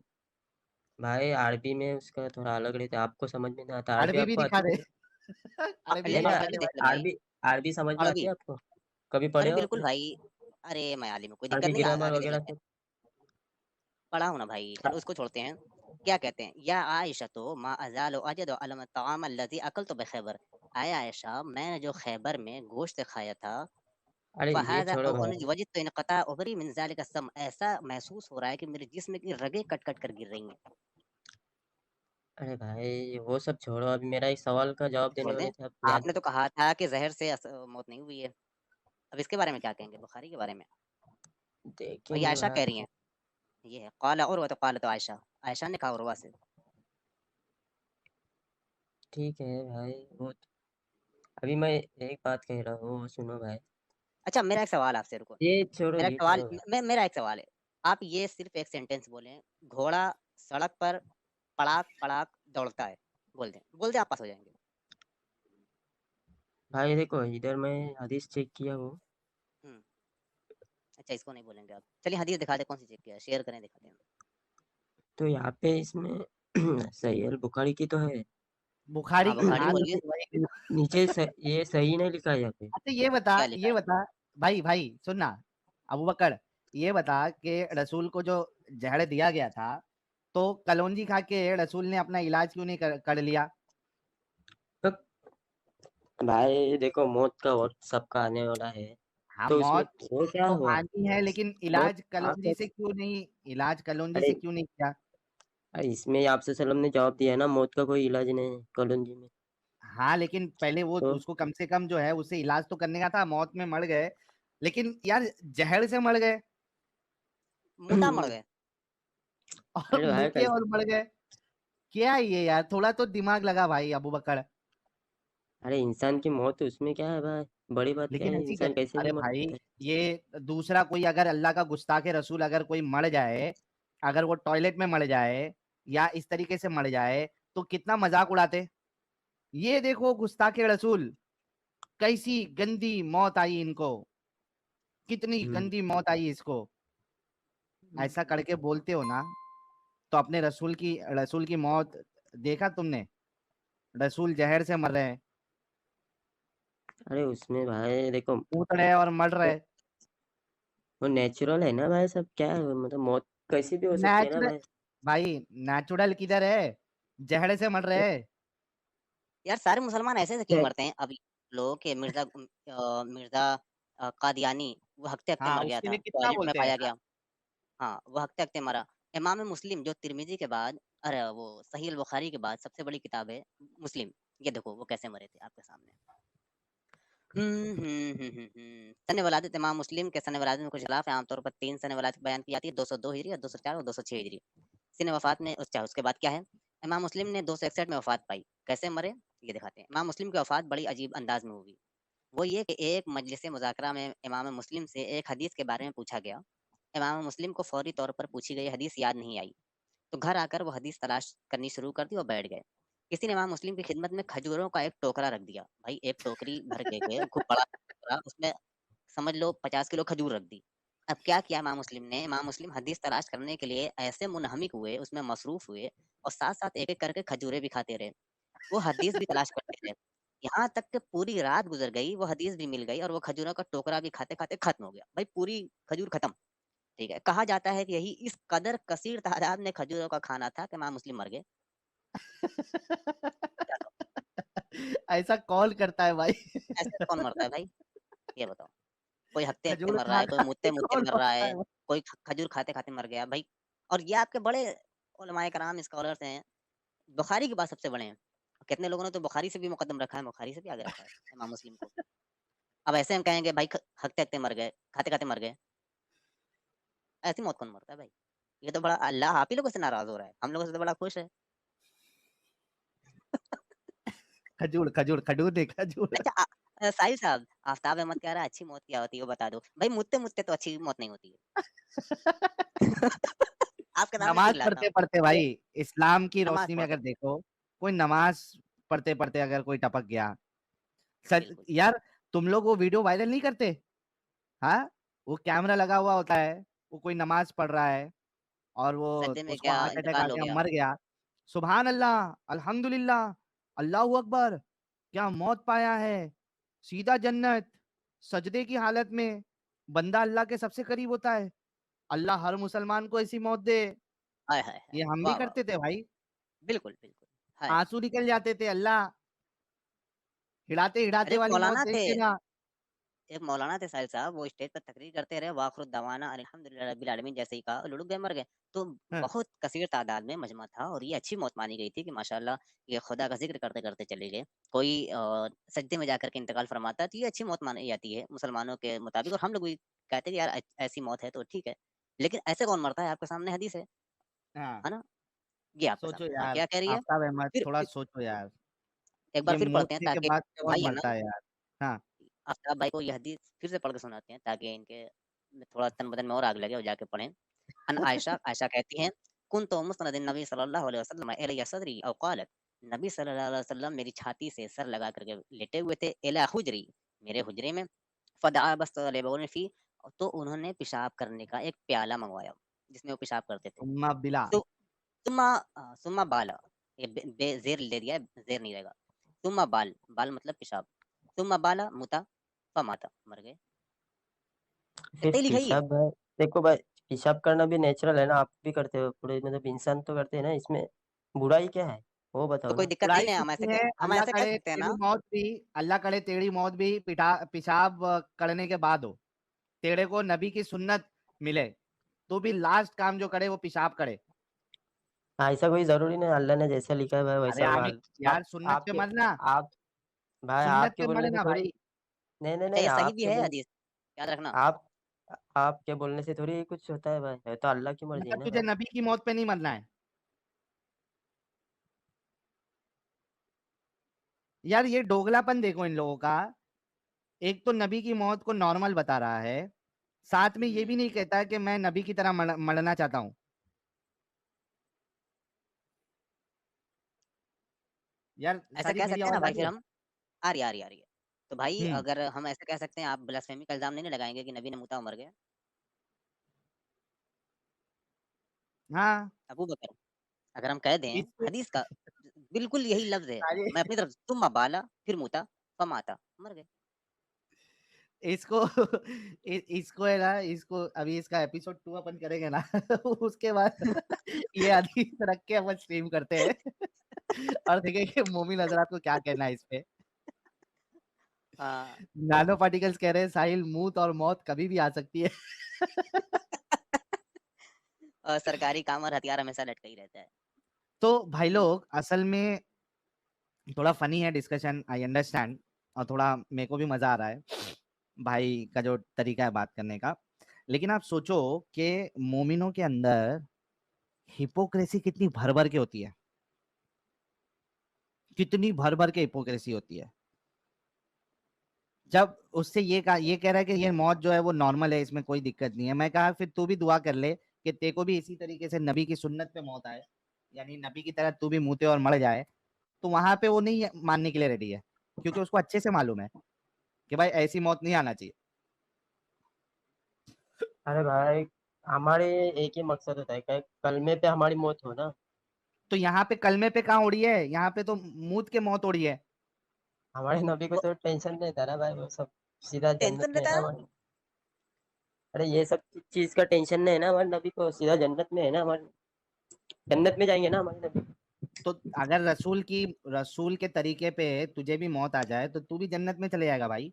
भाई अरबी में उसका थोड़ा अलग रहता है, आपको समझ में नहीं आता। अरबी अरबी भी आपको दिखा आती दे। है? अरबी ले भी नहीं लो ना, दिखा अरबी दे देख भाई। ले भाई। अरबी, अरबी समझ में आती अरबी, है आपको? कभी अरे पढ़े हो बिल्कुल आपने? भाई। अरे मैं आलिम हूँ, कोई दिक्कत अरबी नहीं, ग्रामर आगे देख वगैरह लेते हैं। सब? पढ़ा हूँ ना भाई, चलो उसको छोड़ते हैं। क्या कहते हैं? या आयशा तो मा अज़ालु अजदु अलम अत्ताम अल्लज़ी अकलतु बिखैबर। आय आयशा, मैंने जो खैबर में गोश्त खाया था, अरे ये फ़हाज़ा छोड़ो औ भाई। वजिदतु इनक़ता उबरी मिन ज़ालिका सम, ऐसा महसूस हो रहा है कि मेरे जिस्म की रगें कट-कट कर गिर रही हैं। अरे भाई वो सब छोड़ो, अभी मेरा एक सवाल का जवाब देने छोड़ दें? वाले थे आप, याद? आपने तो कहा था कि ज़हर से मौत नहीं हुई है। अब इसके बारे में क्या कहेंगे, बुखारी के बारे में? और ये देखेंगे आयशा कह भाई। रही हैं, ये है क़ाल उर्वा क़ालत आयशा, आयशा ने कहा उर्वा से। ठीक है भाई, वो अभी मैं एक बात कह रहा हूँ, वो सुनो भाई। अच्छा, मेरा एक सवाल आपसे, रुको। ये छोड़ो, मेरा एक ये सवाल छोड़ो भाई। मेरा एक सवाल है। आप ये सिर्फ़ एक सेंटेंस बोलें, घोड़ा सड़क पर पड़ाक-पड़ाक दौड़ता है। बोल दें आप पास हो जाएँगे। भाई देखो, इधर मैं हदीस चेक किया हूँ, हुँ, अच्छा इसको नहीं बोलेंगे आप। चलिए हदीस दिखा दें, कौन-सी चेक किया है? शेयर करें, दिखाते हैं। तो यहाँ पे इसमें सही अल बुखारी की तो है। बुखारी हाँ, की बुखारी हाँ, तो बोलिए। फिर वही। नीचे ये सही नहीं लिखा है यहाँ पे। अच्छा क्या लिखा ये है? बता भाई, भाई सुन ना, अबू बकर, ये बता कि रसूल को जो ज़हर दिया गया था, तो कलौंजी खा के रसूल ने अपना इलाज क्यों नहीं कर लिया? तो भाई देखो, मौत का वक्त सबका आने वाला है, हाँ, तो उसमें मौत वो क्या तो हुआ? आनी है, लेकिन मौत कलौंजी आपका, से क्यों नहीं, इलाज कलौंजी अरे से क्यों नहीं किया? अरे इसमें आपसे सल्लम ने जवाब दिया है ना, मौत का कोई इलाज नहीं है कलंजी में। हाँ, लेकिन पहले वो तो उसको कम से कम जो है उससे इलाज तो करने का था, मौत में मर गए, लेकिन यार जहर से मर गए मुर्दा मर गए। और अरे भाई मुके और मर गए। क्या है ये यार, थोड़ा तो दिमाग लगा भाई अबू बकर। अरे इंसान की मौत, उसमें क्या है भाई? बड़ी बात क्या लेकिन है, ऐसी इंसान कैसे भी अरे मर भाई, सकता है। ये दूसरा कोई अगर अल्लाह का गुस्ताखे रसूल अगर कोई मर जाए, अगर वो टॉयलेट में मर जाए या इस तरीके से मर जाए तो कितना मजाक उड़ाते। ये देखो गुस्ताखे रसूल, कैसी गंदी मौत आई इनको, कितनी गंदी मौत आई इसको। ऐसा करके बोलते हो ना, तो अपने रसूल की मौत देखा तुमने? रसूल जहर से मर रहे हैं, अरे उसमें भाई देखो, कूद रहे और मर वो रहे। वो नेचुरल है ना भाई, सब क्या है, मतलब मौत कैसी भी हो सकती है ना नेचुरल भाई। भाई, नेचुरल किधर है? जहर से मर रहे हैं। यार सारे मुसलमान ऐसे से क्यों क्या- मरते हैं? अभी लोग के मिर्जा कादियानी, वो हकते हकते हाँ, मर गया उसके था, लिए कितना टॉयलेट में बोलते हैं पाया ना। गया। हाँ, वो हकते हकते मरा। इमाम मुस्लिम जो तिरमिजी के बाद, अरे वो सही अल बुखारी के बाद सबसे बड़ी किताब है मुस्लिम, ये देखो वो कैसे मरे थे आपके सामने। सन वलादत इमाम मुस्लिम के सन वलादत में कुछ खिलाफ है। आमतौर पर 3 सन वलादत बयान की जाती है, 202 हिजरी और 204 और 206 हिजरी। सिन वफात में उसके बाद क्या है? इमाम मुस्लिम ने 261 में वफात पाई। कैसे मरे ये दिखाते हैं। इमाम मुस्लिम की वफात बड़ी अजीब अंदाज में हुई। वो ये कि एक मजलिस मुज़ाकरा में इमाम मुस्लिम से एक हदीस के बारे में पूछा गया। इमाम मुस्लिम को फौरी तौर पर पूछी गई हदीस याद नहीं आई, तो घर आकर वो हदीस तलाश करनी शुरू कर दी और बैठ गए। किसी ने इमाम मुस्लिम की खिदमत में खजूरों का एक टोकरा रख दिया। भाई एक टोकरी भर के खूब बड़ा टोकरा, उसमें समझ लो 50 किलो खजूर रख दी। अब क्या किया इमाम मुस्लिम ने? इमाम मुस्लिम हदीस तलाश करने के लिए ऐसे मुनहमिक हुए, उसमें मसरूफ हुए और साथ-साथ एक-एक करके खजूरें भी खाते रहे। वो हदीस भी तलाश करते रहे। यहाँ तक कि पूरी रात गुज़र गई, वो हदीस भी मिल गई और वो खजूरों का टोकरा भी खाते-खाते खत्म हो गया। भाई पूरी खजूर खत्म, ठीक है। कहा जाता है कि यही इस कदर कसीर तादाद में खजूरों का खाना था कि इमाम मुस्लिम मर गए। क्या कहो? ऐसा कौन करता है भाई? ऐसे कौन मरता है भाई? ये बताओ। कोई हँकते-हँकते खजूर मर रहा खा है, कोई खा के मुतते-मुतते कौन मर रहा होता है, है? कोई खजूर खाते-खाते मर गया भाई। और ये आपके बड़े उलमाए कराम स्कॉलर्स हैं, बुखारी के बाद सबसे बड़े हैं। कितने लोगों ने तो बुखारी से भी मुकद्दम रखा है, बुखारी से भी आगे रखा है इमाम मुस्लिम को। अब ऐसे हम कहेंगे भाई हँकते-हँकते मर गए, खाते-खाते मर गए, ऐसी मौत कौन मरता है भाई? ये तो बड़ा अल्लाह आप ही लोगों से नाराज़ हो रहा है, हम लोगों से तो बड़ा खुश है। खजूर खजूर खजूर नहीं, खजूर। अच्छा साहिल साहब, आफ्ताब अहमद कह रहा है अच्छी मौत क्या होती है वो बता दो। भाई मुतते-मुतते तो अच्छी मौत नहीं होती है। आपके सामने नमाज दिखलाता पढ़ते हूँ। पढ़ते ये भाई, इस्लाम की नमाज़ रोशनी में पढ़ते अगर थे। देखो, कोई नमाज पढ़ते पढ़ते अगर कोई टपक गया, सच बिल्कुल। यार, तुम लोग वो वीडियो वायरल नहीं करते? हाँ, वो कैमरा लगा हुआ होता है, वो कोई नमाज पढ़ रहा है और वो सजदे में उसको क्या हार्ट अटैक आ इंतकाल हो गया, गया। मर गया। सुभान अल्लाह, अल्हम्दुलिल्लाह, अल्लाहू अकबर, क्या मौत पाया है, सीधा जन्नत, सजदे की हालत में। बंदा अल्लाह के सबसे करीब होता है। अल्लाह हर मुसलमान को ऐसी मौत दे। हाय, हाय, हाय! ये हम भी वाह, वाह! करते थे भाई। बिल्कुल, बिल्कुल। हाय! आंसू निकल जाते थे, अल्लाह हिड़ाते अरे हिड़ाते एक वाली मौत मौलाना देख थे लेना। साहिल साहब, वो स्टेज पर तकरीर करते रहे, वाखिर दवाना अल्हम्दुलिल्लाह रब्बिल आलमीन जैसे ही कहा, लुढ़क गए, मर गए। तो हाँ, बहुत कसीर तादाद में मजमा था और ये अच्छी मौत मानी गई थी कि माशाअल्लाह ये खुदा का ज़िक्र करते-करते चले गए। कोई सजदे में जाकर के इंतकाल फरमाता है, तो ये अच्छी मौत मानी जाती है मुसलमानों के मुताबिक और हम लोग भी कहते हैं कि यार ऐसी मौत है तो ठीक है। लेकिन ऐसे कौन मरता है? आपके सामने हदीस हाँ। है ना? ये आपके सोचो सामने हाँ, यार, क्या कह रही है? आफ्ताब अहमद, फिर थोड़ा फिर सोचो यार। एक बार ये फिर पढ़ते हैं मूर्छे के ताकि बाद कौन भाई है ना, मरता है यार? हाँ। आफ्ताब भाई को ये हदीस फिर से पढ़ के सुनाते हैं ताकि इनके में थोड़ा तन बदन में और आग लगे और जाके पढ़ें। अन आयशा कहती हैं, कुन्तु मुस्नदिन नबी सल्लल्लाहु अलैहि वसल्लम इलैया सदरी औ क़ालत, नबी सल्लल्लाहु अलैहि वसल्लम मेरी छाती से सर लगा करके लेटे हुए थे, इला हुजरी, मेरे हुजरे में, फदआ बस्तलबौन फी, तो उन्होंने पेशाब करने का एक प्याला मंगवाया, जिसमें वो पेशाब करते थे। उम्मा बिला। सु सुम्मा बाला, ये बे ज़ेर ले दिया है, ज़ेर नहीं रहेगा। सुम्मा बाल, बाल मतलब पेशाब। सुम्मा बाला मुता फमाता, मर गए। फिर इत्ते लिखा ही है। पेशाब भाई, देखो भाई, पेशाब करना भी नेचुरल है ना, आप भी करते हो पूरे, मतलब इंसान तो करते हैं ना, इसमें बुराई क्या है वो तो बताओ कोई ना। दिक्कत नहीं बुराई है, कुछ नहीं है। हम अल्लाह ऐसे कह करे सकते हैं तेरी ना। मौत भी, अल्लाह करे तेरी मौत भी पेशाब करने के बाद हो, तेरे को नबी की सुन्नत मिले, तो भी लास्ट काम जो करे वो पेशाब करे। हाँ, ऐसा कोई जरूरी नहीं, अल्लाह ने जैसा लिखा है भाई अरे वैसा आमीन माल। यार, अब सुन्नत पे आपके मरना, आप भाई सुन्नत आपके पे बोलने से मरना थोड़ी, भाई। नहीं नहीं अच्छा नहीं, ये सही भी आपके है बोल, हदीस, याद रखना। आप आपके बोलने से थोड़ी कुछ होता है भाई, है तो अल्लाह की मर्जी है मतलब ना तुझे भाई। नबी की मौत पे नहीं मरना है। यार ये दोगलापन देखो इन लोगों का। एक तो नबी की मौत को नॉर्मल बता रहा है, साथ में ये भी नहीं कहता है कि मैं नबी की तरह मरना चाहता हूँ। यार ऐसा सारी कह मेरी सकते हैं ना आवाज आ भाई रही फिर है? हम, आ रही है, आ रही है, आ रही है। तो भाई हम्म। अगर हम ऐसा कह सकते हैं, आप ब्लास्फेमी का इल्जाम नहीं लगाएंगे कि नबी ने मुता मर गया? हाँ। अबू बकर, अगर हम कह दें इसको हदीस का बिल्कुल यही लफ्ज है, सारी मैं अपनी तरफ तुम बाला फिर मुता फमाता, मर गए। इसको इसको है ना, इसको अभी इसका एपिसोड 2 अपन करेंगे ना उसके बाद ये हदीस रख के अपन स्ट्रीम करते हैं और देखेंगे मोमिन हजरात को क्या कहना है इस पे। हाँ। नानो पार्टिकल्स कह रहे हैं साहिल, मूत और मौत कभी भी आ सकती है। सरकारी काम और हथियार हमेशा लटका ही रहता है। तो भाई लोग असल में थोड़ा फनी है डिस्कशन, आई अंडरस्टैंड, और थोड़ा मेरे को भी मजा आ रहा है भाई का जो तरीका है बात करने का। लेकिन आप सोचो कि मोमिनों के अंदर हिपोक्रेसी कितनी भर भर के होती है, कितनी भर भर के हिपोक्रेसी होती है। जब उससे ये कह रहा है कि ये मौत जो है वो नॉर्मल है, इसमें कोई दिक्कत नहीं है, मैं कहा फिर तू भी दुआ कर ले कि तेरे को भी इसी तरीके से नबी की सुन्नत पे मौत आए, यानी नबी की तरह तू भी मुते और मर जाए। तो वहां पे वो नहीं मानने के लिए रेडी है, क्योंकि उसको अच्छे से मालूम है कि भाई ऐसी मौत नहीं आना चाहिए। अरे भाई, हमारे एक ही मकसद होता है कि कलमे पे हमारी मौत हो ना। तो यहाँ पे कलमे पे कहाँ उड़ी है, यहाँ पे तो मूत के मौत उड़ी है। हमारे नबी को तो टेंशन नहीं था ना भाई, वो सब सीधा जन्नत टेंशन में है रहता ना है। हमारे। अरे ये सब चीज का टेंशन नहीं है ना हमारे नबी को, सीधा जन्नत में है ना हमारे, जन्नत में जाएंगे ना हमारे नबी। तो अगर रसूल के तरीके पे तुझे भी मौत आ जाए तो तू भी जन्नत में चले जाएगा भाई।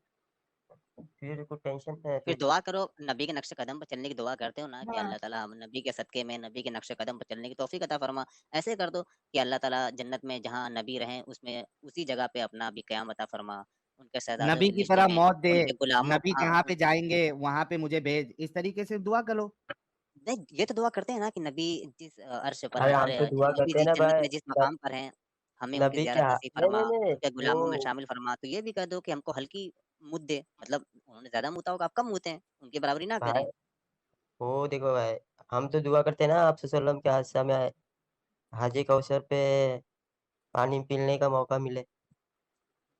फिर कोई टेंशन नहीं है फिर फिर तो। दुआ करो, नबी के नक्शे कदम पर चलने की दुआ करते हो ना कि अल्लाह ताला हम नबी के सदके में नबी के नक्शे कदम पर चलने की तौफीक अता फरमा। ऐसे कर दो कि अल्लाह ताला जन्नत में जहाँ नबी रहें उसमें उसी जगह पे अपना भी क़याम अता फरमा, उनके शहजादों नबी की की लिस्ट तरह में, मौत दे, उनके गुलामों नबी हाँ, जहाँ पे जाएंगे वहां पे मुझे भेज, इस तरीके से दुआ करो। नहीं ये तो दुआ करते हैं ना कि नबी जिस अर्श पर अरे हैं और हम तो दुआ नबी करते हैं जिस ना जन्नत भाई। में जिस मकाम पर हैं, हमें उनकी नबी ज़ियारत क्या, नसीब नहीं फरमा, नहीं नहीं, उनके वो गुलामों में शामिल फरमा। तो ये भी कह दो कि हमको हल्की मुद्द दे, मतलब उन्होंने ज़्यादा मुता होगा, आप कम मुते हैं, उनकी बराबरी ना भाई, करें। वो देखो भाई, हम तो दुआ करते हैं ना आप सल्लम के हादसा में हाजी कौसर पे पानी पीने का मौका मिले।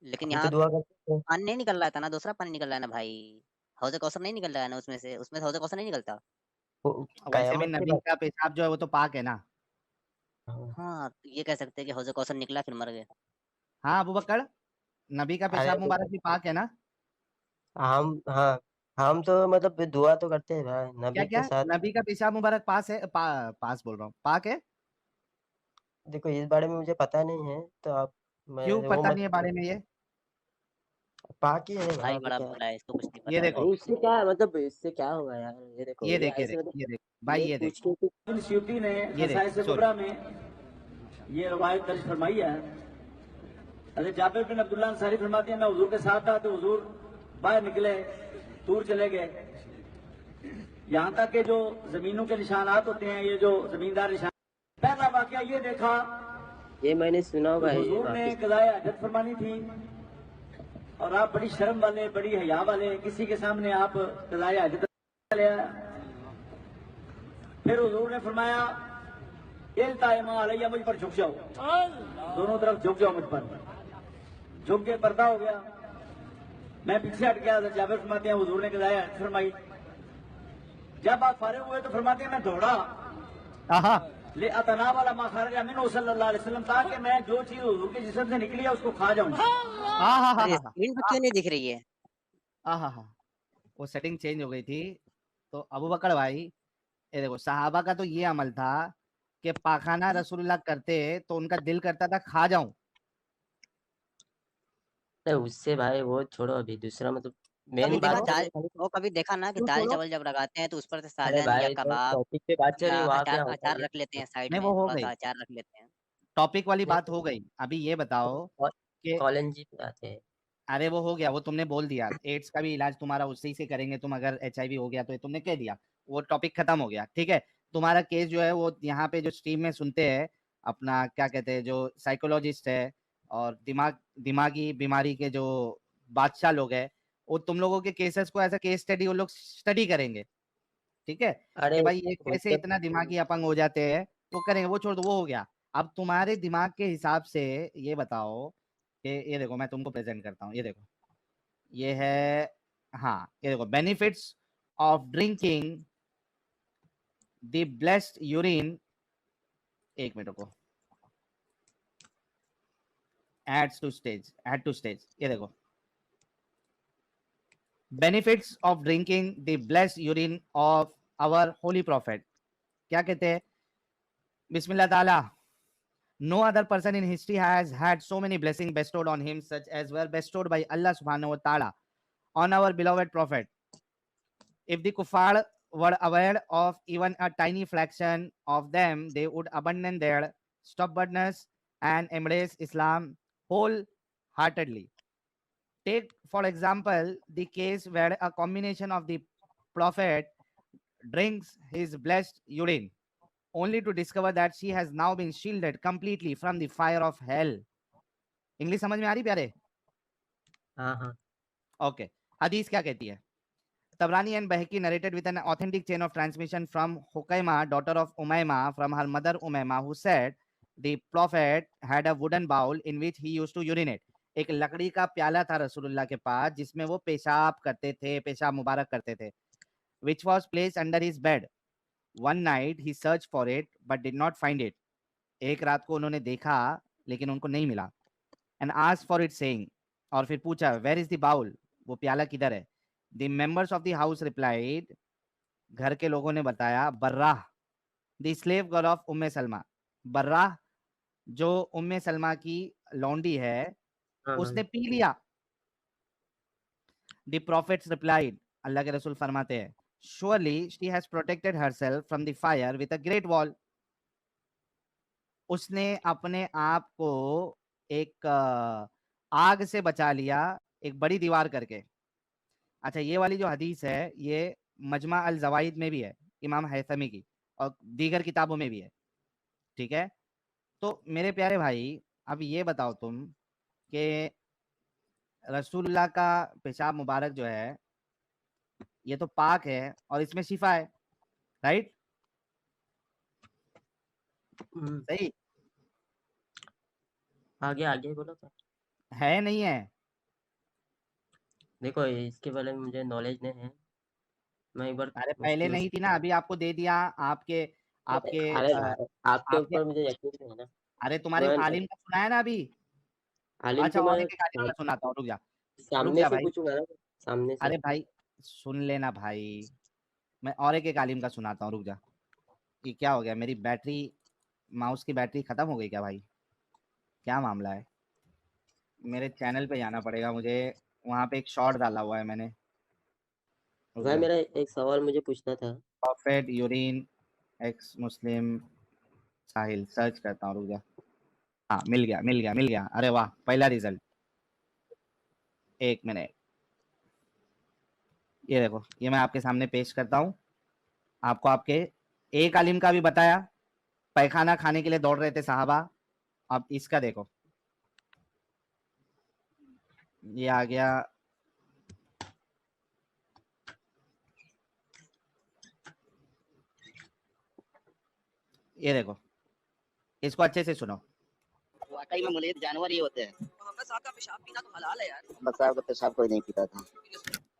लेकिन हम तो यहाँ दुआ करते हैं। पानी नहीं निकल रहा था ना, दूसरा पानी निकल रहा है ना भाई। हौज़ कौसर नहीं निकल रहा है ना उसमें से, उसमें से हौज़ कौसर नहीं निकलता। वैसे भी कयामत की नबी बात। का पेशाब जो है वो तो पाक है ना। हाँ। हाँ, तो ये कह सकते हैं कि हौज़ कौसर निकला फिर मर गए। हाँ अबू बकर, नबी का अरे पेशाब मुबारक भी पाक है ना। हम, हाँ, हम तो मतलब दुआ तो करते हैं भाई क्या नबी क्या, के साथ। नबी का पेशाब मुबारक पास है, पास बोल रहा हूँ, पाक है। देखो इस बारे में मुझे पता नहीं है तो आप, क्यों मैं वो पता मत, नहीं है बारे में ये? पाक ही है भाई भाई, अभी बड़ा क्या है। भोला है, इसको कुछ नहीं ये पता है। देखो, अरे इससे क्या है, मतलब इससे क्या होगा यार, ये देखो ये ये देख, ये ऐसे देख, मतलब ये देख भाई, ये ये देख, पूछ के कुछ। इब्न स्यूती ने ये देख, खसाइस सुन। कुबरा में ये रवायत दर्ज फरमाई है। हज़रत जाबिर बिन अब्दुल्लाह अंसारी फरमाते हैं मैं हुजूर के साथ था तो हुजूर बाहर निकले, दूर चले गए, यहाँ तक कि जो जमीनों के निशानात होते हैं, ये जो जमींदार निशान, पहला वाकया ये देखा ये मैंने सुना तो भाई हुजूर ने वापिस। कज़ाए हाजत फरमानी थी और आप बड़ी शर्म वाले, बड़ी हया वाले, किसी के सामने आप कज़ाए हाजत ले आए। फिर हुजूर ने फरमाया इल्ताइमा अलैया, मुझ पर झुक जाओ, दोनों तरफ झुक जाओ मुझ पर। झुक के पर्दा हो गया, मैं पीछे हट गया। जाबिर फरमाते हैं हुजूर ने कज़ाए हाजत फरमाई। जब आप फारिग हुए तो फरमाते हैं मैं दौड़ा आहा, ले अतना वाला माखरजा मिन सल्लल्लाहु अलैहि वसल्लम, ताकि मैं जो चीज हुजूर के जिस्म से निकली है उसको खा जाऊं। आहा, अरे स्क्रीन पर क्यों नहीं दिख रही है? आहा, वो सेटिंग चेंज हो गई थी। तो अबू बकर भाई, ये देखो सहाबा का तो ये अमल था कि पाखाना रसूलुल्लाह करते तो उनका दिल करता था खा जाऊं। नहीं उससे भाई वो छोड़ो, अभी दूसरा मतलब मेन कभी देखा बात बताओ। तो दाल, मैं खाली। वो कभी देखा ना कि क्यों दाल छोड़ो। चावल जब लगाते हैं तो उस पर से अरे सालन या भाई जो कबाब टॉपिक पे बात चल रही या है वहां अचार, क्या होता है अचार ये। रख लेते हैं साइड नहीं में, वो हो थोड़ा गई, सा अचार रख लेते हैं। टॉपिक वाली नहीं बात हो गई। अभी ये बताओ कि कॉलन जी पे आते हैं। अरे वो हो गया, वो तुमने बोल दिया, एड्स का भी इलाज तुम्हारा उसी से करेंगे तुम, अगर HIV हो गया तो ये तुमने कह दिया, वो टॉपिक खत्म हो गया, ठीक है। तुम्हारा केस जो है वो यहाँ पे जो स्ट्रीम में सुनते हैं, अपना क्या कहते हैं जो साइकोलॉजिस्ट है और दिमागी बीमारी के जो बादशाह लोग हैं, वो तुम लोगों के केसेस को एज अ केस स्टडी वो लोग स्टडी करेंगे, ठीक है, अरे कि भाई ये कैसे उनके, इतना दिमागी अपंग हो जाते हैं, वो करेंगे, वो छोड़ दो, वो हो गया। अब तुम्हारे दिमाग के हिसाब से ये बताओ कि ये देखो मैं तुमको प्रेजेंट करता हूँ, ये देखो ये है, हाँ ये देखो, benefits of drinking the blessed urine, एक मिनट को, एड टू स्टेज, ये देखो, benefits of drinking the blessed urine of our holy prophet, क्या कहते हैं, बिस्मिल्लाह ताला, no other person in history has had so many blessings bestowed on him such as were bestowed by Allah subhanahu wa ta'ala on our beloved prophet. If the kuffar were aware of even a tiny fraction of them, they would abandon their stubbornness and embrace Islam wholeheartedly. Take, for example, the case where a combination of the prophet drinks his blessed urine, only to discover that she has now been shielded completely from the fire of hell. English समझ में आ रही प्यारे? हाँ हाँ okay, हदीस क्या कहती है? Tabrani and Bahaki narrated with an authentic chain of transmission from Hukaima, daughter of Umayma, from her mother Umayma, who said the prophet had a wooden bowl in which he used to urinate. एक लकड़ी का प्याला था रसूलुल्लाह के पास जिसमें वो पेशाब करते थे, पेशाब मुबारक करते थे, which was placed under his bed. One night he searched for it but did not find it. एक रात को उन्होंने देखा लेकिन उनको नहीं मिला. And asked for it saying, और फिर पूछा, where is the bowl? वो प्याला किधर है? The members of the house replied, घर के लोगों ने बताया, बर्राह, the slave girl of उम्मे सलमा, बर्राह जो उम्मे सलमा की लौंडी है, हाँ उसने पी लिया. The prophets replied, अल्लाह के रसूल फरमाते हैं, surely she has protected herself from the fire with a great wall. उसने अपने आप को एक आग से बचा लिया एक बड़ी दीवार करके. अच्छा, ये वाली जो हदीस है ये मजमा अल जवाइद में भी है, इमाम हैसमी की, और दीगर किताबों में भी है. ठीक है, तो मेरे प्यारे भाई अब ये बताओ तुम कि रसूलुल्लाह का पेशाब मुबारक जो है ये तो पाक है और इसमें शिफा है, राइट? सही आगे आगे बोलो तो। है नहीं है? देखो इसके बारे में मुझे नॉलेज नहीं है, मैं एक बार अरे पहले नहीं थी ना, अभी आपको दे दिया. आपके अरे आपके आपके ऊपर मुझे यकीन नहीं है ना. अरे तुम्हारे मैं- आलिम का सुना है ना अभी. आलिम अच्छा, को और मैं एक आलिम का सुनाता हूँ, रुक जा सामने से भाई. पूछूंगा ना, सामने से. अरे भाई सुन लेना भाई, मैं और एक आलिम का सुनाता हूँ, रुक जा. ये क्या हो गया, मेरी बैटरी, माउस की बैटरी खत्म हो गई क्या भाई? क्या मामला है? मेरे चैनल पे जाना पड़ेगा मुझे, वहां पे एक शॉर्ट डाला हुआ है मैंने. रुक भाई जा. मेरा एक सवाल मुझे पूछना था. प्रॉफिट यूरिन एक्स मुस्लिम साहिल, सर्च करता हूँ, रुक जा. हाँ, मिल गया. अरे वाह, पहला रिजल्ट. एक मिनट, ये देखो, ये मैं आपके सामने पेश करता हूँ. आपको आपके एक आलिम का भी बताया, पैखाना खाने के लिए दौड़ रहे थे साहबा. अब इसका देखो, ये आ गया. ये देखो, इसको अच्छे से सुनो. वाकई में मुलीद जानवर ही होते हैं. मोहम्मद साहब का पेशाब पीना तो हलाल है यार. मोहम्मद साहब का पेशाब कोई नहीं पीता था.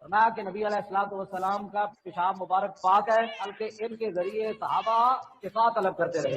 फरमाया कि नबी अलैहिस्सलाम का पेशाब मुबारक पाक है, बल्कि इनके जरिए सहाबा शिफा तलब करते रहे.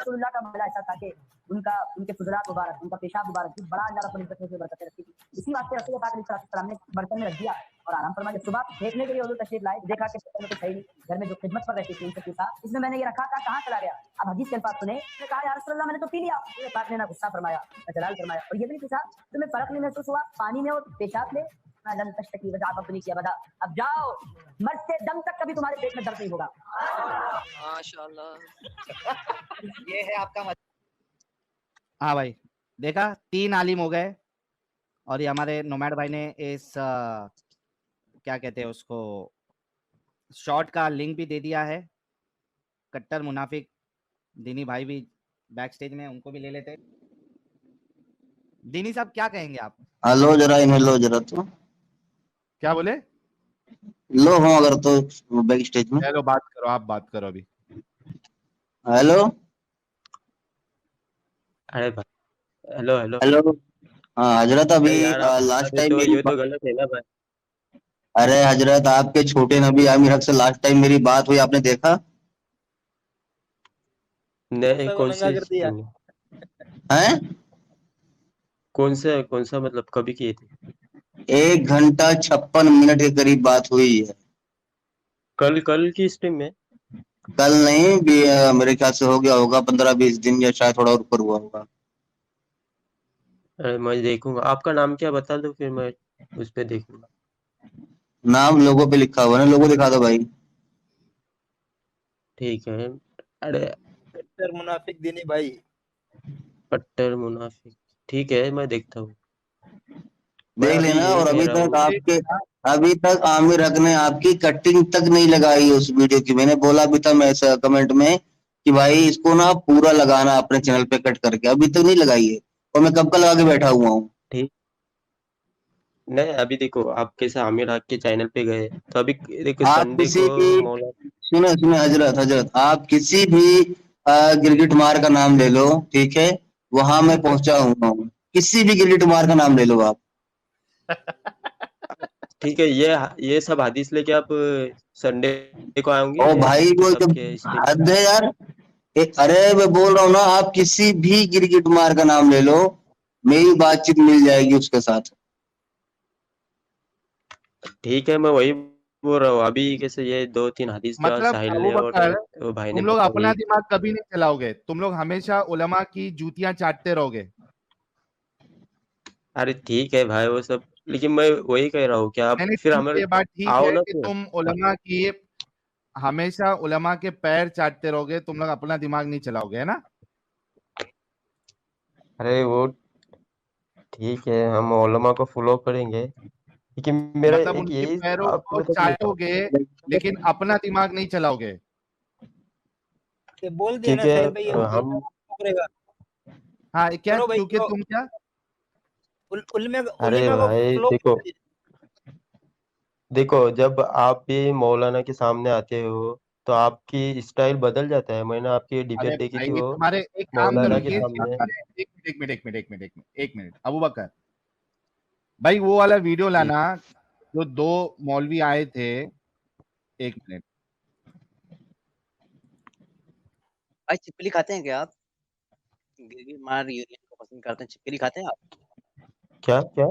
रसूलुल्लाह का मामला ऐसा था कि उनके फुजलात मुबारक, उनका पेशाब मुबारक बड़ा अल्लाह रब्बुल इज्जत से बरकतें रखती थी. इसी वास्ते रसूल पाक अलैहिस्सलाम ने बर्तन में रख दिया और आराम फरमाया. सुबह देखने के लिए हुजूर तशरीफ लाए, देखा कि बर्तन में कुछ है नहीं. घर में जो खिदमत पर रहती थी उनसे पूछा, इसमें मैंने ये रखा था, कहाँ चला गया? अब हदीस के अल्फाज सुने, उसने कहा या रसूलुल्लाह मैंने तो पी लिया. रसूल पाक ने ना गुस्सा फरमाया ना जलाल फरमाया, और ये भी नहीं पूछा तुम्हें फर्क नहीं महसूस हुआ पानी में और पेशाब में? लन तश्तकी वजाअत नहीं किया बदा. अब जाओ, मरते दम तक कभी तुम्हारे पेट में दर्द नहीं होगा. माशाअल्लाह. ये है आपका मत... हाँ भाई, देखा, 3 आलिम हो गए. और ये हमारे नोमैड भाई ने इस क्या कहते हैं उसको, शॉर्ट का लिंक भी दे दिया है. कट्टर मुनाफिक दीनी भाई भी बैक स्टेज में, उनको भी ले लेते. दीनी साहब क्या कहेंगे आप? लो जरा, इन्हें लो जरा. तो क्या बोले? लो हो अगर तो बैक स्टेज में. चलो बात करो, आप बात करो अभी. हेलो. अरे भाई, हेलो हेलो। हेलो। हाँ हजरत, अरे अभी यार आप बता लास्ट दे टाइम तो मेरी ये तो गलत है ना भाई। अरे हजरत, आपके छोटे नबी आमिर हक से लास्ट टाइम मेरी बात हुई, आपने देखा नहीं, सबको कौन नंगा सी कर दिया। स्कीम में? है? कौन सा मतलब कभी किए थे? 1 घंटा 56 मिनट के करीब बात हुई है। कल की स्ट्रीम में? कल नहीं भी, मेरे ख्याल से हो गया होगा 15-20 दिन, या शायद थोड़ा ऊपर हुआ होगा। अरे मैं देखूंगा। आपका नाम क्या बता दो, फिर मैं उस पे देखूंगा। नाम लोगों पे लिखा हुआ है ना, लोगो दिखा दो भाई। ठीक है। अरे कट्टर मुनाफिक दिनी भाई। कट्टर मुनाफिक, ठीक है मैं देखता हूँ। मैं देख अभी लेना। यही और कह रहा हूँ। अभी तक आमिर हक ने आपकी कटिंग तक नहीं लगाई है उस वीडियो की। मैंने बोला भी था मैं ऐसा कमेंट में कि भाई इसको ना पूरा लगाना अपने चैनल पे कट करके, अभी तक नहीं लगाई है। और मैं कब का लगा के बैठा हुआ हूँ। ठीक। नहीं अभी देखो, आप कैसे आमिर हक के चैनल पे गए तो अभी देखो आप संडे किसी को भी मौला। सुने सुने हजरत हजरत, आप किसी भी गिरगिट मार का नाम ले लो, ठीक है, वहां मैं पहुंचा हुआ हूँ। किसी भी गिरगिट मार का नाम ले लो आप। ठीक है, ये सब हदीस लेके आप संडे को आएंगे ओ भाई वो जब सबके स्ट्रीम पे? हद है यार। अरे मैं बोल रहा हूँ ना, आप किसी भी गिरगिट मार का नाम ले लो, मेरी बातचीत मिल जाएगी उसके साथ। ठीक है, मैं वही बोल रहा हूँ। अभी कैसे ये 2-3 हदीस जो मतलब साहिल अबू ने और बकर, वो भाई ने तुम लोग अपना बताई। दिमाग कभी नहीं चलाओगे, तुम लोग हमेशा उलमा की जूतियां चाटते रहोगे। अरे ठीक है भाई वो सब, लेकिन मैं वही कह रहा हूँ कि आप नहीं फिर ठीक है, हमारे ये बात ठीक आओ है ना कि फिर। तुम उलमा की हमेशा उलमा के पैर चाटते रहोगे, तुम लोग अपना दिमाग नहीं चलाओगे, है ना? अरे वो ठीक है, हम उलमा को फॉलो करेंगे, लेकिन मेरा मतलब एक उनके यही पैरों को आपको तो चाटोगे लेकिन अपना दिमाग नहीं चलाओगे। ये बोल दिया ठीक ना है। साहिल भाई, ये हम करेगा। हाँ क्या, करो भाई क्योंकि करो। तुम क्या, अरे उलमा को भाई फ्लो। देखो देखो, जब आप भी मौलाना के सामने आते हो तो आपकी स्टाइल बदल जाता है। मैंने आपकी अरे डिबेट देखी थी भाई वो तुम्हारे, एक काम करो, मौलाना के ये सामने। तुम्हारे, एक मिनट अबू बकर भाई, वो वाला वीडियो ठीक। लाना जो दो मौलवी आए थे। एक मिनट। भाई छिपकली खाते हैं क्या आप? गिरगिट मार यूरियन को पसंद करते हैं, छिपकली खाते हैं आप? क्या क्या?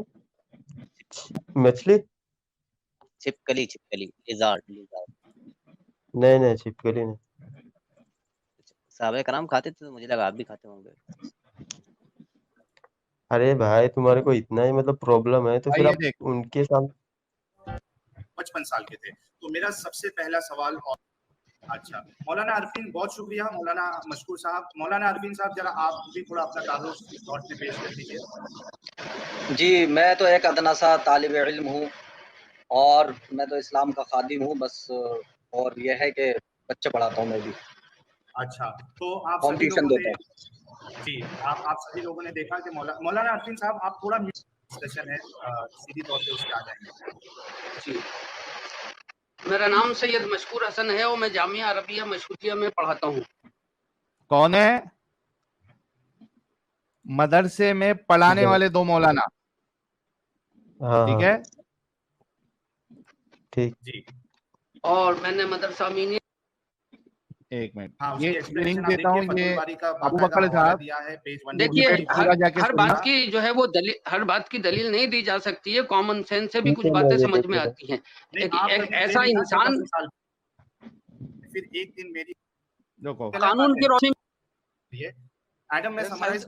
मछली? छिपकली छिपकली, लिजार्ड लिजार्ड। नहीं नहीं, छिपकली नहीं। साहबे कराम खाते थे तो मुझे लगा आप भी खाते होंगे। अरे भाई तुम्हारे को इतना ही मतलब प्रॉब्लम है तो भाई फिर ये आप देख, उनके सामने। 55 साल के थे। तो मेरा सबसे पहला सवाल, और अच्छा मौलाना अरफीन, बहुत शुक्रिया मौलाना मशकूर साहब। मौलाना अरफीन साहब, जरा आप भी थोड़ा अपना तारुफ इस दौर में पेश कर दीजिए। जी, मैं तो एक अदना सा तालिब इल्म हूँ और मैं तो इस्लाम का खादिम हूँ बस। और यह है कि बच्चे पढ़ाता हूँ मैं भी, अच्छा, तो आप होम सभी ट्यूशन लोगों देता ने, हूँ। जी आप सभी लोगों ने देखा कि मौलाना अरफीन साहब, आप थोड़ा डिस्कशन है, सीधी तौर पे उस पे आ जाएंगे। जी, मेरा नाम सैयद मशकूर हसन है और मैं जामिया अरबिया मशकूरिया में पढ़ाता हूँ। कौन है? मदरसे में पढ़ाने वाले दो मौलाना, हाँ ठीक हाँ है? ठीक। जी और मैंने मदरसा अमीनी। एक मिनट, हाँ, ये उसकी एक्सप्लेनेशन लिंक आप देता हूँ, देखिए, ये फतहुल बारी का अबू बाकायदा बकर हवाला साहब, दिया है, पेज देखिए 195 पे। पूरा जाके हर सुनना। बात की जो है वो दलील, हर बात की दलील नहीं दी जा सकती है, कॉमन सेंस से भी ठीक कुछ है, मैं बातें ये समझ देख में लेता हूँ। आती हैं। नहीं, एक, आप एक कभी दे ऐसा दिया इंसान 1400 साल, फिर एक दिन मेरी गलत कानून बात की रोशनी है ये। एडम मैं समराइज,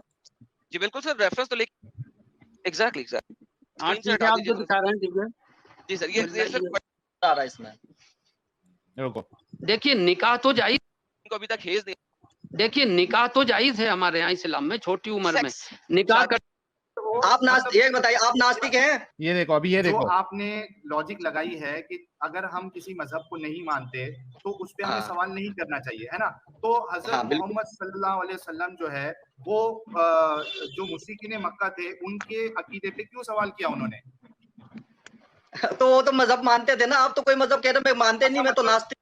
जी बिल्कुल सर, रेफरेंस तो लेके एग्जैक्टली हाँ स्क्रीन से ठीक है, हटा आप दीजिए जो सर। दिखा रहे हैं ठीक है। जी सर, ये सर आ रहा है इसमें। रुको, देखिए निकाह तो जायज, को अभी तक हेज नहीं। देखिए निकाह तो जायज है हमारे यहाँ इस्लाम में, छोटी उम्र में सेक्स निकाह कर। आप नास्तिक, ये बताइए आप नास्तिक हैं? ये देखो, अभी ये जो देखो, आपने लॉजिक लगाई है कि अगर हम किसी मजहब को नहीं मानते तो उस पे हमें हाँ। सवाल नहीं करना चाहिए, है ना? तो हजरत हाँ, बिल्कुल। मोहम्मद सल्लल्लाहु अलैहि वसल्लम जो है वो जो मुशरिकीन मक्का थे उनके अकीदे पे क्यों सवाल किया उन्होंने? तो वो तो मजहब मानते थे ना, आप तो कोई मजहब कह रहे हैं मैं मानते नहीं, मैं तो नास्तिक।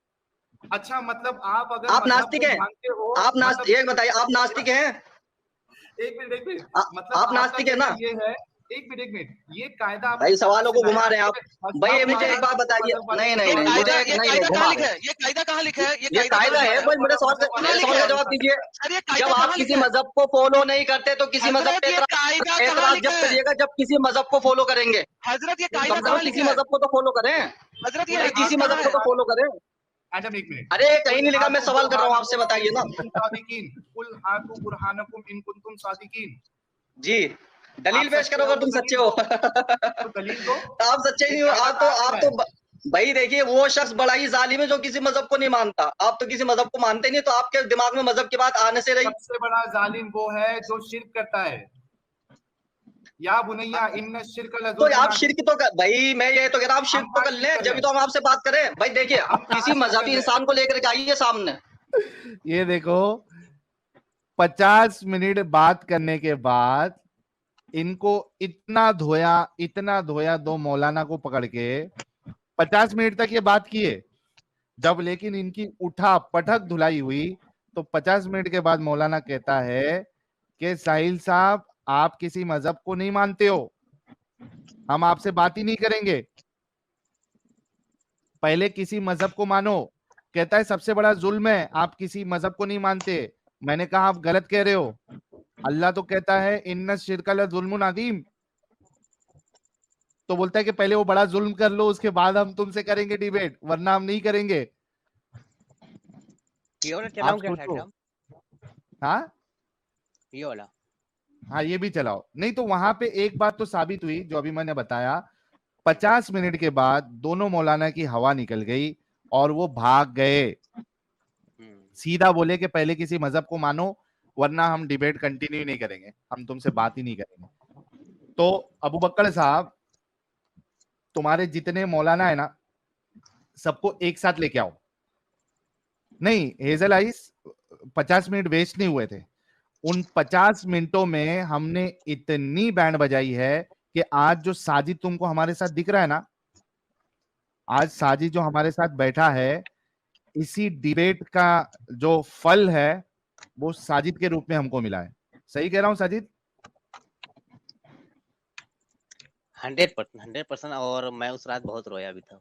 अच्छा, मतलब आप अगर आप मजहब नास्तिक को हैं? मानते हो, आप मतलब नास्तिक, ये बताइए आप नास्तिक हैं? एक मिनट मतलब आप नास्तिक है ना? ये है, एक मिनट ये कायदा आप भाई सवालों को घुमा रहे हैं आप। भाई मुझे एक बात बताइए, नहीं नहीं नहीं मुझे ये नहीं कायदा घुमा कहाँ रहे लिखा है? ये कायदा कहाँ लिखा है? ये कायदा है भाई। मेरे सवाल का जवाब दीजिए। अरे जब आप किसी मजहब को फॉलो नहीं करते तो किसी मजहब पे कायदा कहाँ एतराज लिखा जब है? करिएगा जब किसी मजहब को फॉलो करेंगे। हजरत ये कम कायदा से कम कहाँ किसी लिखा है? मजहब को तो फॉलो करें। हजरत ये भाई हदीस किसी कहाँ मजहब को है? तो फॉलो करें। एडम एक मिनट। अरे कहीं नहीं लिखा, मैं सवाल कर रहा हूँ आपसे, बताइए ना। कुल हातु बुरहानकुम इन कुंतुम सादिकीन। जी दलील पेश करो अगर तुम सच्चे हो। तो दलील दो। आप सच्चे नहीं हो। आप तो भाई देखिए वो शख्स बड़ा ही जालिम है जो किसी मजहब को नहीं मानता। आप तो किसी मजहब को मानते नहीं, तो आपके दिमाग में मजहब की बात आने से रही। सबसे बड़ा जालिम वो है जो शिर्क करता है। या बुनैया इन्न शिर्क तो आप शिर्क तो भाई मैं ये तो कह रहा हूँ, आप शिर्क तो कर लें, जब तो हम आपसे बात करें। भाई देखिए किसी मजहबी इंसान को लेकर के आइए सामने। ये देखो 50 मिनट बात करने के बाद इनको इतना धोया दो मौलाना को पकड़ के 50 मिनट तक ये बात किए। जब लेकिन इनकी उठा पटक धुलाई हुई तो 50 मिनट के बाद मौलाना कहता है कि साहिल साहब आप किसी मजहब को नहीं मानते हो, हम आपसे बात ही नहीं करेंगे, पहले किसी मजहब को मानो। कहता है सबसे बड़ा जुल्म है आप किसी मजहब को नहीं मानते। मैंने कहा आप गलत कह रहे हो, अल्लाह तो कहता है इन्ना शिरका लजुल्मुन अज़ीम। तो बोलता है कि पहले वो बड़ा जुल्म कर लो उसके बाद हम तुमसे करेंगे डिबेट, वरना हम नहीं करेंगे। ये वाला चलाऊं क्या सोचो। साइड? हाँ ये वाला हाँ ये भी चलाओ। नहीं तो वहां पे एक बात तो साबित हुई जो अभी मैंने बताया, 50 मिनट के बाद दोनों मौलाना की हवा निकल गई और वो भाग गए। सीधा बोले कि पहले किसी मजहब को मानो वरना हम डिबेट कंटिन्यू नहीं करेंगे, हम तुमसे बात ही नहीं करेंगे। तो अबू बकर साहब तुम्हारे जितने मौलाना है ना सबको एक साथ लेके आओ। नहीं हेजल आइस 50 मिनट वेस्ट नहीं हुए थे, उन 50 मिनटों में हमने इतनी बैंड बजाई है कि आज जो साजिद तुमको हमारे साथ दिख रहा है ना, आज साजिद जो हमारे साथ बैठा है, इसी डिबेट का जो फल है वो साजिद के रूप में हमको मिला है। सही कह रहा हूं साजिद? 100%। और मैं उस रात बहुत रोया भी था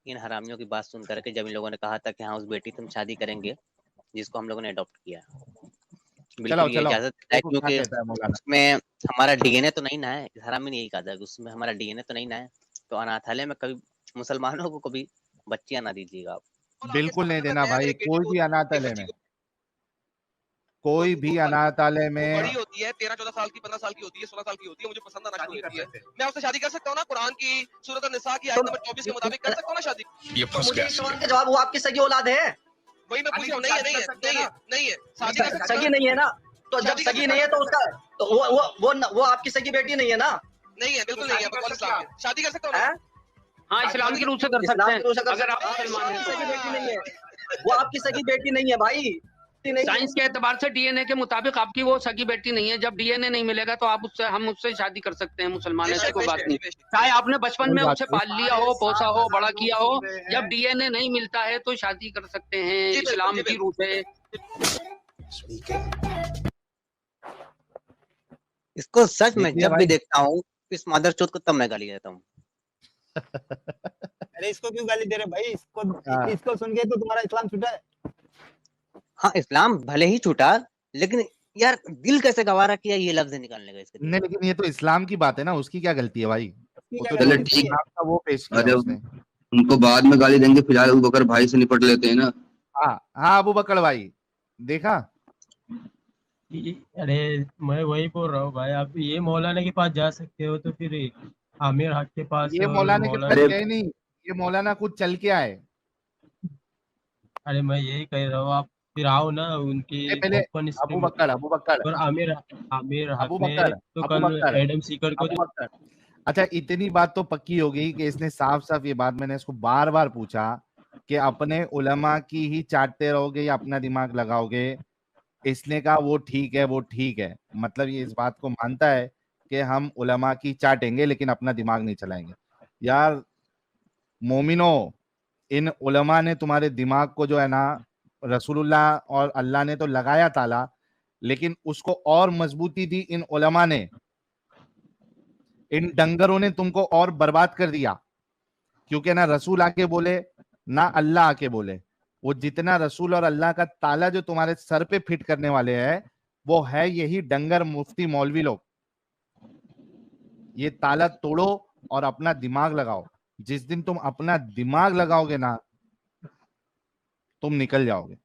इन हरामियों की बात सुन करके, जब इन लोगों ने कहा था कि हाँ उस बेटी तुम शादी करेंगे जिसको हम लोगों ने अडॉप्ट किया। बिल्कुल ये इजाजत है क्योंकि उसमें हमारा डीएनए तो नहीं ना है। हरामी ने यही कहा था कि उसमें हमारा डीएनए तो नहीं ना है, तो अनाथालय में कभी मुसलमानों को कभी बच्चियां ना दीजिएगा आप। बिल्कुल नहीं देना भाई, कोई भी अनाथालय में, कोई भी अनाथालय में बड़ी होती है 13-14 साल की, 15 साल की होती है, 16 साल की होती है, मुझे पसंद आना शुरू होती है, मैं उससे शादी कर सकता हूँ ना? कुरान की सूरत अन-निसा की आयत नंबर 24 के मुताबिक कर सकता हूँ ना शादी? ये मुझे इस सवाल का जवाब, वो आपकी सगी औलाद है? वही मैं पूछ रहा हूँ। नहीं है शादी कर सकता सगी नहीं है ना? तो जब सगी नहीं है तो उसका तो वो आपकी सगी बेटी नहीं है ना? नहीं है, बिल्कुल नहीं है। बकवास इस्लाम है। शादी कर सकता हूँ ना? हाँ इस्लाम के रूप से कर सकते हैं अगर आप मुसलमान हैं। सगी बेटी नहीं है, वो आपकी सगी बेटी नहीं है भाई। साइंस के एतबार से डीएनए के मुताबिक आपकी वो सगी बेटी नहीं है। जब डीएनए नहीं मिलेगा तो आप उससे शादी कर सकते हैं मुसलमान, ऐसी कोई बात नहीं। चाहे आपने बचपन में उसे पाल लिया हो, पोसा हो, बड़ा किया हो, जब डीएनए नहीं मिलता है तो शादी कर सकते हैं। इस्लाम की रूह है। इसको सच में जब भी देखता हूँ इस मदरचोद को तब मैं गाली देता हूँ। अरे इसको क्यों गाली दे रहे भाई? इसको सुन के तो तुम्हारा इस्लाम छूटा है। हाँ इस्लाम भले ही छूटा, लेकिन यार दिल कैसे गवारा किया ये लफ्ज निकालने का इसके दिल नहीं, लेकिन ये तो इस्लाम की बात है ना, उसकी क्या गलती है भाई? वो तो चलो ठीक इस्लाम का वो पेश किया अरे उसने। उनको बाद में गाली देंगे, फिलहाल अबू बकर भाई से निपट लेते हैं ना। हाँ अबू बकर भाई देखा? अरे मैं वही बोल रहा हूँ भाई, आप ये मौलाना के पास जा सकते हो तो फिर आमिर हक के पास ये मौलाना के पास गए नहीं, ये मौलाना खुद चल के आए। अरे मैं यही कह रहा हूँ, आप फिर आओ ना उनकी अबू बकर और आमिर हक ने तो कल एडम सीकर को अच्छा इतनी बात तो पक्की हो गई कि इसने साफ साफ ये बात, मैंने इसको बार बार पूछा कि अपने उलमा की ही चाटते रहोगे या अपना दिमाग लगाओगे? इसने कहा वो ठीक है, वो ठीक है। मतलब ये इस बात को मानता है कि हम उलमा की चाटेंगे लेकिन अपना दिमाग नहीं चलाएंगे। यार मोमिनो, इन उलमा ने तुम्हारे दिमाग को जो है ना, रसूलुल्लाह और अल्लाह ने तो लगाया ताला, लेकिन उसको और मजबूती दी इन उलमा ने, इन डंगरों ने तुमको और बर्बाद कर दिया, क्योंकि ना रसूल आके बोले ना अल्लाह आके बोले। वो जितना रसूल और अल्लाह का ताला जो तुम्हारे सर पे फिट करने वाले हैं, वो है यही डंगर मुफ्ती मौलवी लोग। ये ताला तोड़ो और अपना दिमाग लगाओ। जिस दिन तुम अपना दिमाग लगाओगे ना, तुम निकल जाओगे।